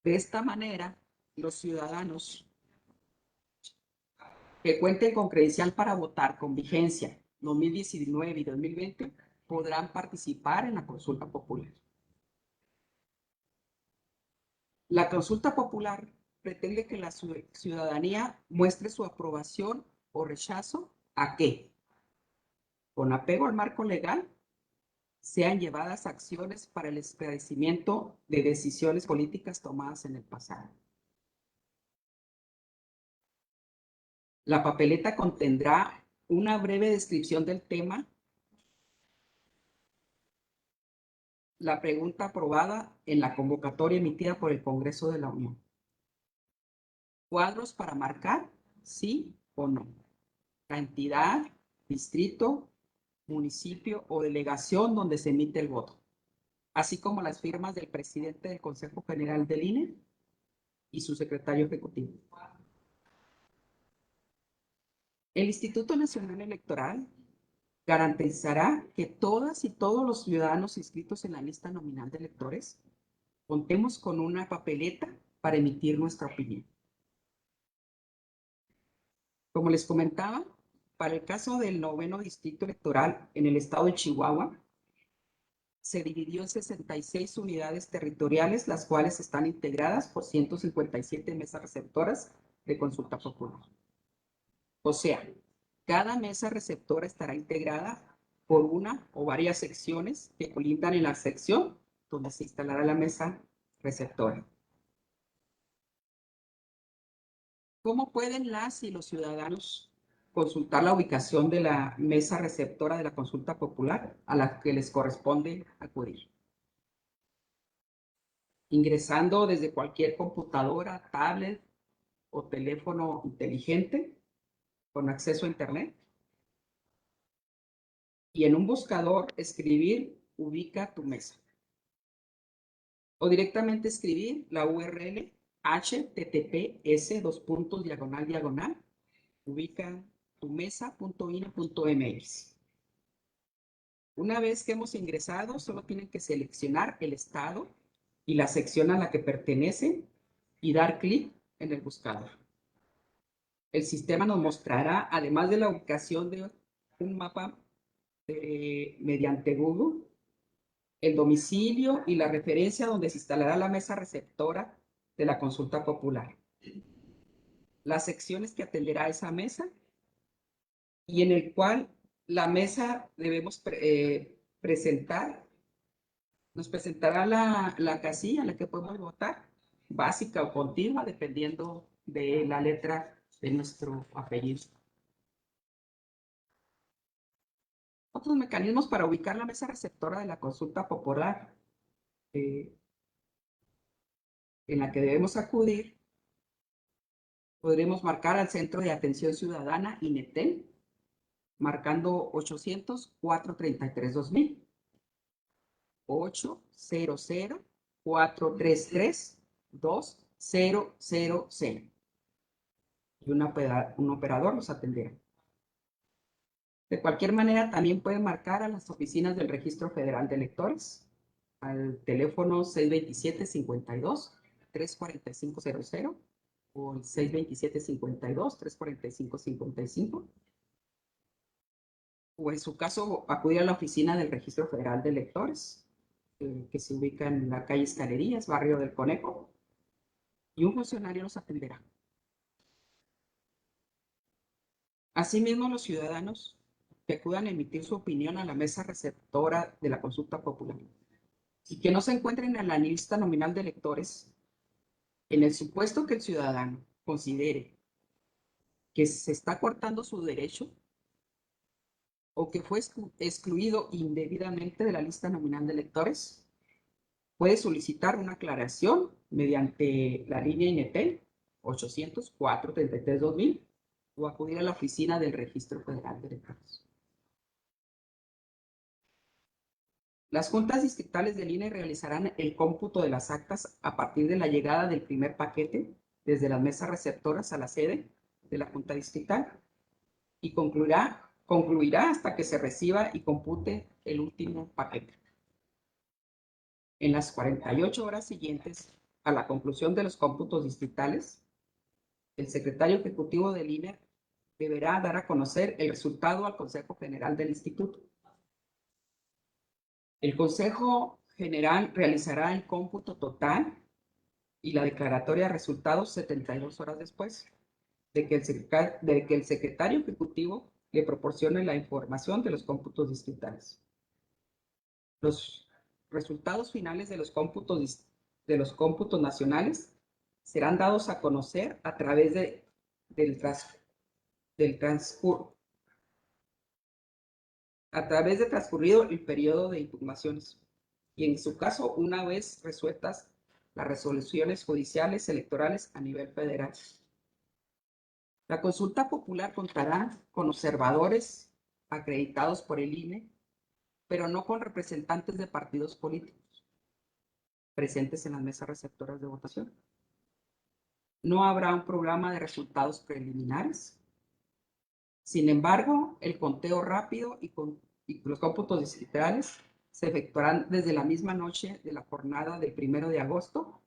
De esta manera, los ciudadanos que cuenten con credencial para votar con vigencia 2019 y 2020 podrán participar en la consulta popular. La consulta popular pretende que la ciudadanía muestre su aprobación o rechazo ¿a qué? con apego al marco legal, sean llevadas acciones para el esclarecimiento de decisiones políticas tomadas en el pasado. La papeleta contendrá una breve descripción del tema, la pregunta aprobada en la convocatoria emitida por el Congreso de la Unión. Cuadros para marcar sí o no. La entidad, distrito, municipio o delegación donde se emite el voto, así como las firmas del presidente del Consejo General del INE y su secretario ejecutivo. El Instituto Nacional Electoral garantizará que todas y todos los ciudadanos inscritos en la lista nominal de electores contemos con una papeleta para emitir nuestra opinión. Como les comentaba, para el caso del 9º Distrito Electoral en el estado de Chihuahua, se dividió en 66 unidades territoriales, las cuales están integradas por 157 mesas receptoras de consulta popular. O sea, cada mesa receptora estará integrada por una o varias secciones que colindan en la sección donde se instalará la mesa receptora. ¿Cómo pueden las y los ciudadanos consultar la ubicación de la mesa receptora de la consulta popular a la que les corresponde acudir? Ingresando desde cualquier computadora, tablet o teléfono inteligente con acceso a Internet. Y en un buscador escribir ubica tu mesa. O directamente escribir la URL https:// ubica tumesa.ine.mx. Una vez que hemos ingresado, solo tienen que seleccionar el estado y la sección a la que pertenece y dar clic en el buscador. El sistema nos mostrará, además de la ubicación de un mapa mediante Google, el domicilio y la referencia donde se instalará la mesa receptora de la consulta popular, las secciones que atenderá esa mesa y en el cual la mesa debemos presentar. Nos presentará la casilla en la que podemos votar, básica o continua, dependiendo de la letra de nuestro apellido. Otros mecanismos para ubicar la mesa receptora de la consulta popular en la que debemos acudir, podremos marcar al Centro de Atención Ciudadana, INETEL, marcando 800-433-2000, 800-433-2000, y un operador los atenderá. De cualquier manera, también pueden marcar a las oficinas del Registro Federal de Electores, al teléfono 627-52-345-00 o el 627-52-345-55, o en su caso acudir a la oficina del Registro Federal de Electores, que se ubica en la calle Escalerías, barrio del Conejo, y un funcionario los atenderá. Asimismo, los ciudadanos que acudan a emitir su opinión a la mesa receptora de la consulta popular y que no se encuentren en la lista nominal de electores, en el supuesto que el ciudadano considere que se está cortando su derecho o que fue excluido indebidamente de la lista nominal de electores, puede solicitar una aclaración mediante la línea INETEL 800-433-2000 o acudir a la oficina del Registro Federal de Electores. Las juntas distritales del INE realizarán el cómputo de las actas a partir de la llegada del primer paquete desde las mesas receptoras a la sede de la junta distrital y concluirá hasta que se reciba y compute el último paquete. En las 48 horas siguientes a la conclusión de los cómputos distritales, el secretario ejecutivo del INE deberá dar a conocer el resultado al Consejo General del Instituto. El Consejo General realizará el cómputo total y la declaratoria de resultados 72 horas después de que el secretario ejecutivo le proporcione la información de los cómputos distritales. Los resultados finales de los cómputos nacionales serán dados a conocer a través del transcurrido el periodo de impugnaciones y en su caso una vez resueltas las resoluciones judiciales electorales a nivel federal. La consulta popular contará con observadores acreditados por el INE, pero no con representantes de partidos políticos presentes en las mesas receptoras de votación. No habrá un programa de resultados preliminares. Sin embargo, el conteo rápido y los cómputos distritales se efectuarán desde la misma noche de la jornada del 1 de agosto,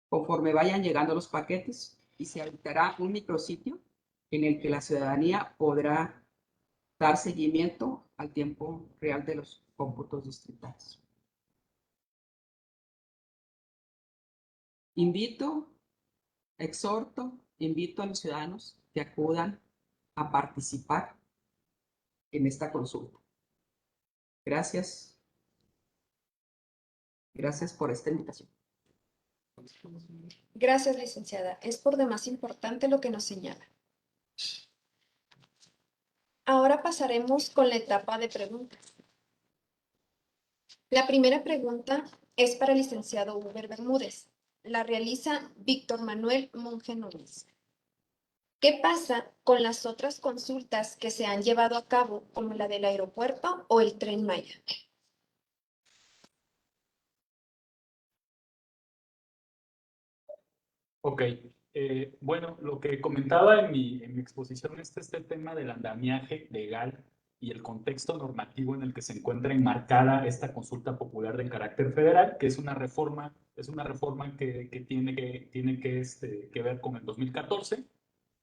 conforme vayan llegando los paquetes, y se habilitará un micrositio en el que la ciudadanía podrá dar seguimiento al tiempo real de los cómputos distritales. Invito a los ciudadanos que acudan a participar en esta consulta. Gracias. Gracias por esta invitación. Gracias, licenciada. Es por demás importante lo que nos señala. Ahora pasaremos con la etapa de preguntas. La primera pregunta es para el licenciado Uber Bermúdez. La realiza Víctor Manuel Monge Núñez. ¿Qué pasa con las otras consultas que se han llevado a cabo, como la del aeropuerto o el Tren Maya? Ok, bueno, lo que comentaba en mi exposición es este tema del andamiaje legal y el contexto normativo en el que se encuentra enmarcada esta consulta popular de carácter federal, que es una reforma que tiene que ver con el 2014.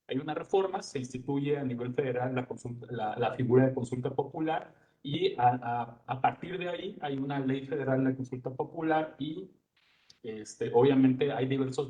Hay una reforma, se instituye a nivel federal la figura de consulta popular y a partir de ahí hay una ley federal de consulta popular y obviamente hay diversos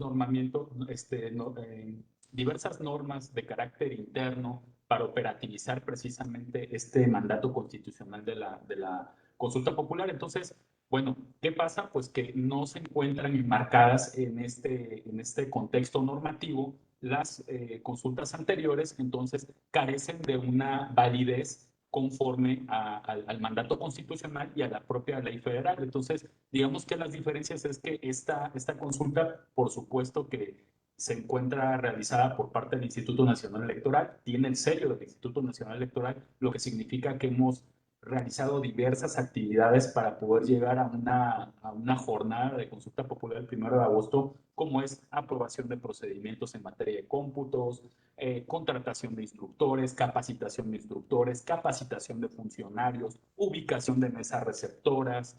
diversas normas de carácter interno para operativizar precisamente este mandato constitucional de la consulta popular. Entonces, bueno, ¿qué pasa? Pues que no se encuentran enmarcadas en este contexto normativo las consultas anteriores, entonces carecen de una validez conforme al mandato constitucional y a la propia ley federal. Entonces, digamos que las diferencias es que esta consulta, por supuesto que se encuentra realizada por parte del Instituto Nacional Electoral, tiene el sello del Instituto Nacional Electoral, lo que significa que hemos realizado diversas actividades para poder llegar a una jornada de consulta popular el 1 de agosto, como es aprobación de procedimientos en materia de cómputos, contratación de instructores, capacitación de instructores, capacitación de funcionarios, ubicación de mesas receptoras,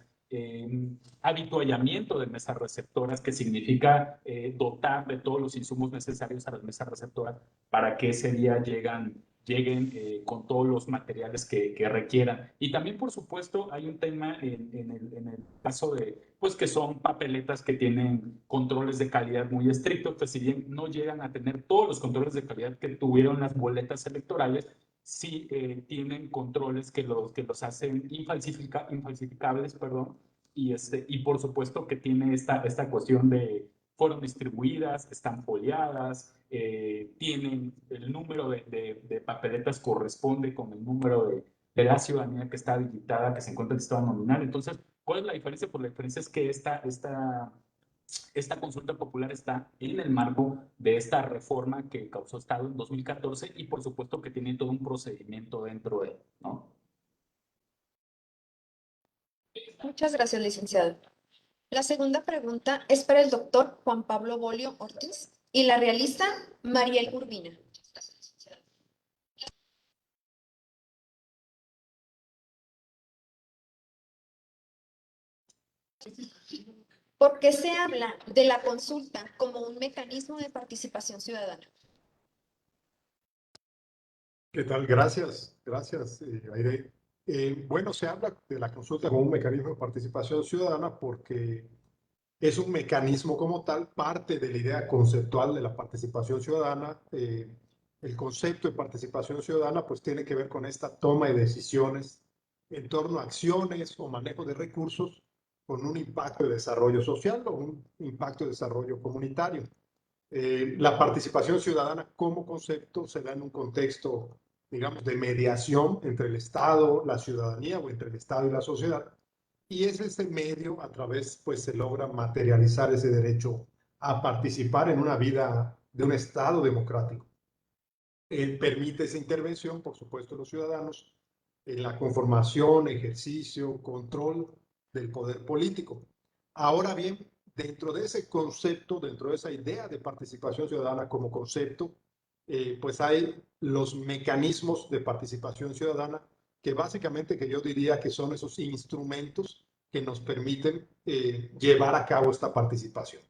habituallamiento de mesas receptoras, que significa dotar de todos los insumos necesarios a las mesas receptoras para que ese día lleguen con todos los materiales que requieran. Y también, por supuesto, hay un tema en el caso de, pues, que son papeletas que tienen controles de calidad muy estrictos, que si bien no llegan a tener todos los controles de calidad que tuvieron las boletas electorales, sí tienen controles que los hacen infalsificables, perdón, y por supuesto que tiene esta cuestión de fueron distribuidas, están foliadas, tienen el número de papeletas corresponde con el número de la ciudadanía que está habilitada, que se encuentra en estado nominal. Entonces, ¿cuál es la diferencia? Pues la diferencia es que esta consulta popular está en el marco de esta reforma que causó Estado en 2014 y por supuesto que tiene todo un procedimiento dentro de él, ¿no? Muchas gracias, licenciado. La segunda pregunta es para el doctor Juan Pablo Bolio Ortiz y la realiza Mariel Urbina. ¿Por qué se habla de la consulta como un mecanismo de participación ciudadana? ¿Qué tal? Gracias, Aide. Bueno, se habla de la consulta como un mecanismo de participación ciudadana porque es un mecanismo como tal, parte de la idea conceptual de la participación ciudadana, el concepto de participación ciudadana pues tiene que ver con esta toma de decisiones en torno a acciones o manejo de recursos con un impacto de desarrollo social o un impacto de desarrollo comunitario. La participación ciudadana como concepto se da en un contexto, digamos, de mediación entre el Estado, la ciudadanía o entre el Estado y la sociedad. Y es ese medio a través, pues se logra materializar ese derecho a participar en una vida de un Estado democrático. Permite esa intervención, por supuesto, de los ciudadanos en la conformación, ejercicio, control del poder político. Ahora bien, dentro de ese concepto, dentro de esa idea de participación ciudadana como concepto, pues hay los mecanismos de participación ciudadana que básicamente que yo diría que son esos instrumentos que nos permiten llevar a cabo esta participación.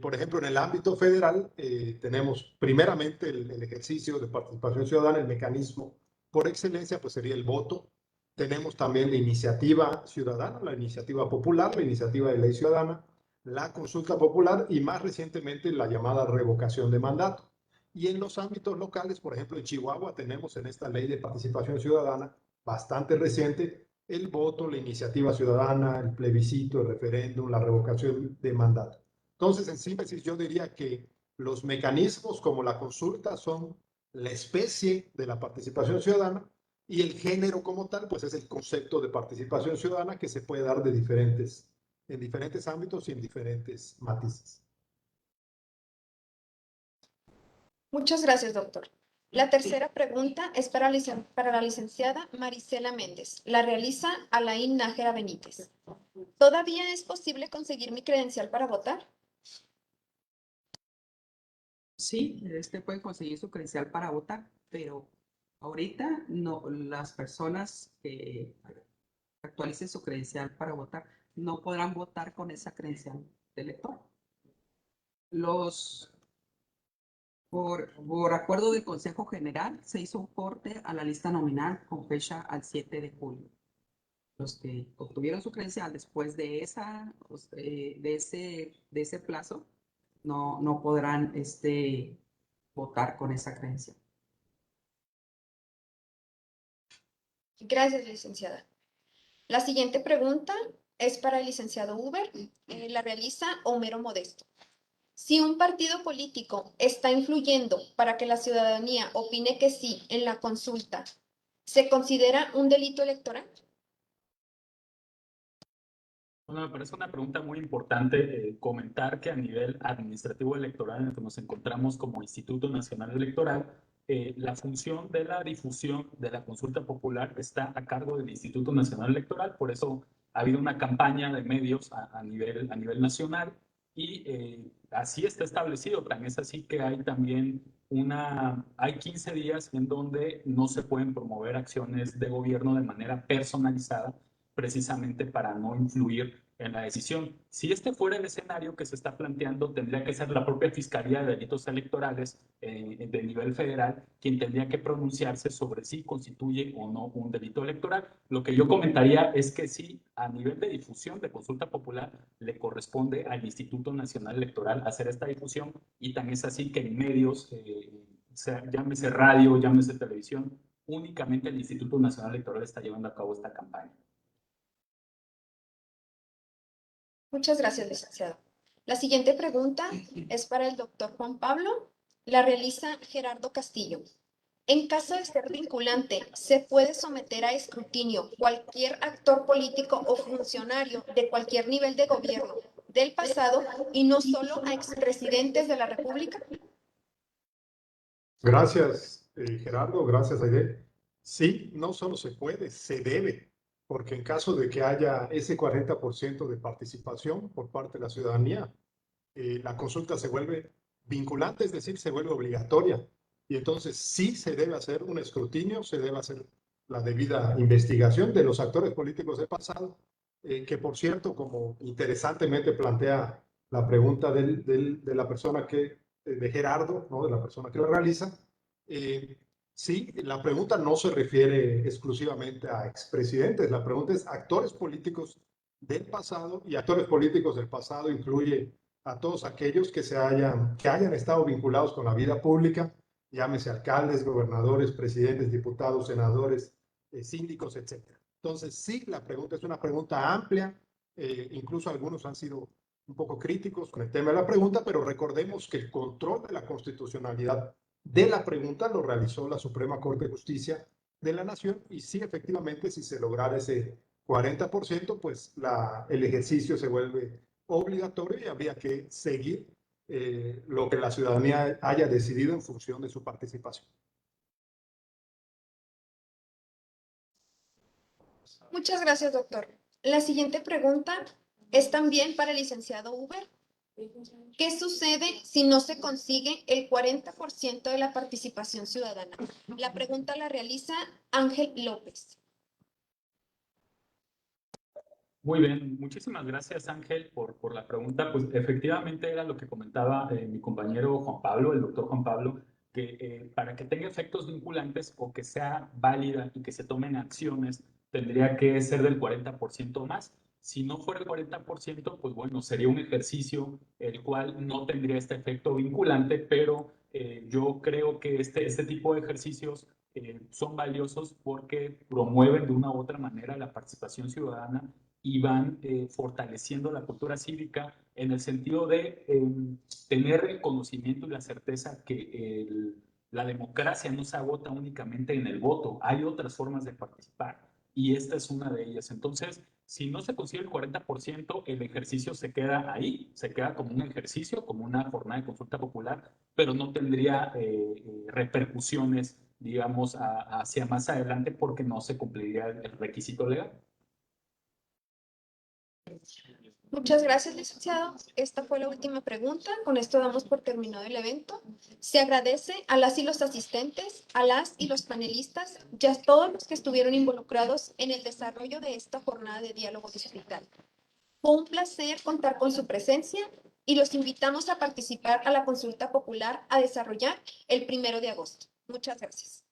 Por ejemplo, en el ámbito federal tenemos primeramente el ejercicio de participación ciudadana, el mecanismo por excelencia pues sería el voto. Tenemos también la iniciativa ciudadana, la iniciativa popular, la iniciativa de ley ciudadana, la consulta popular y más recientemente la llamada revocación de mandato. Y en los ámbitos locales, por ejemplo, en Chihuahua tenemos en esta ley de participación ciudadana bastante reciente el voto, la iniciativa ciudadana, el plebiscito, el referéndum, la revocación de mandato. Entonces, en síntesis, yo diría que los mecanismos como la consulta son la especie de la participación ciudadana y el género como tal, pues es el concepto de participación ciudadana que se puede dar en diferentes ámbitos y en diferentes matices. Muchas gracias, doctor. La tercera pregunta es para la licenciada Marisela Méndez. La realiza Alain Nájera Benítez. ¿Todavía es posible conseguir mi credencial para votar? Sí, puede conseguir su credencial para votar, pero ahorita no, las personas que actualicen su credencial para votar no podrán votar con esa credencial de elector. Por acuerdo del Consejo General se hizo un corte a la lista nominal con fecha al 7 de julio. Los que obtuvieron su credencial después de ese plazo no podrán votar con esa credencial. Gracias, licenciada. La siguiente pregunta es para el licenciado Uber. La realiza Homero Modesto. Si un partido político está influyendo para que la ciudadanía opine que sí en la consulta, ¿se considera un delito electoral? Bueno, me parece una pregunta muy importante comentar que a nivel administrativo electoral en el que nos encontramos como Instituto Nacional Electoral, la función de la difusión de la consulta popular está a cargo del Instituto Nacional Electoral, por eso ha habido una campaña de medios a nivel nacional y así está establecido, tan es así que hay también hay 15 días en donde no se pueden promover acciones de gobierno de manera personalizada precisamente para no influir en la decisión. Si este fuera el escenario que se está planteando, tendría que ser la propia Fiscalía de Delitos Electorales de nivel federal quien tendría que pronunciarse sobre si constituye o no un delito electoral. Lo que yo comentaría es que sí, a nivel de difusión de consulta popular, le corresponde al Instituto Nacional Electoral hacer esta difusión y tan es así que en medios, llámese radio, llámese televisión, únicamente el Instituto Nacional Electoral está llevando a cabo esta campaña. Muchas gracias, licenciado. La siguiente pregunta es para el doctor Juan Pablo. La realiza Gerardo Castillo. En caso de ser vinculante, ¿se puede someter a escrutinio cualquier actor político o funcionario de cualquier nivel de gobierno del pasado y no solo a expresidentes de la República? Gracias, Gerardo. Gracias, Aide. Sí, no solo se puede, se debe, porque en caso de que haya ese 40% de participación por parte de la ciudadanía, la consulta se vuelve vinculante, es decir, se vuelve obligatoria. Y entonces sí se debe hacer un escrutinio, se debe hacer la debida investigación de los actores políticos del pasado, que por cierto, como interesantemente plantea la pregunta de la persona de Gerardo, ¿no? De la persona que lo realiza, sí, la pregunta no se refiere exclusivamente a expresidentes, la pregunta es actores políticos del pasado, y actores políticos del pasado incluye a todos aquellos que hayan estado vinculados con la vida pública llámese alcaldes, gobernadores, presidentes, diputados, senadores, síndicos, etcétera. Entonces, sí, la pregunta es una pregunta amplia, incluso algunos han sido un poco críticos con el tema de la pregunta, pero recordemos que el control de la constitucionalidad de la pregunta lo realizó la Suprema Corte de Justicia de la Nación y sí, efectivamente, si se lograra ese 40%, pues el ejercicio se vuelve obligatorio y habría que seguir lo que la ciudadanía haya decidido en función de su participación. Muchas gracias, doctor. La siguiente pregunta es también para el licenciado Huber. ¿Qué sucede si no se consigue el 40% de la participación ciudadana? La pregunta la realiza Ángel López. Muy bien, muchísimas gracias Ángel por la pregunta. Pues efectivamente era lo que comentaba mi compañero Juan Pablo, el doctor Juan Pablo, que para que tenga efectos vinculantes o que sea válida y que se tomen acciones, tendría que ser del 40% más. Si no fuera el 40%, pues bueno, sería un ejercicio el cual no tendría este efecto vinculante, pero yo creo que este tipo de ejercicios son valiosos porque promueven de una u otra manera la participación ciudadana y van fortaleciendo la cultura cívica en el sentido de tener el conocimiento y la certeza que la democracia no se agota únicamente en el voto, hay otras formas de participar y esta es una de ellas. Entonces, si no se consigue el 40%, el ejercicio se queda ahí, se queda como un ejercicio, como una jornada de consulta popular, pero no tendría repercusiones, digamos, hacia más adelante porque no se cumpliría el requisito legal. Muchas gracias, licenciado. Esta fue la última pregunta. Con esto damos por terminado el evento. Se agradece a las y los asistentes, a las y los panelistas y a todos los que estuvieron involucrados en el desarrollo de esta jornada de diálogo distrital. Fue un placer contar con su presencia y los invitamos a participar a la consulta popular a desarrollar el 1 de agosto. Muchas gracias.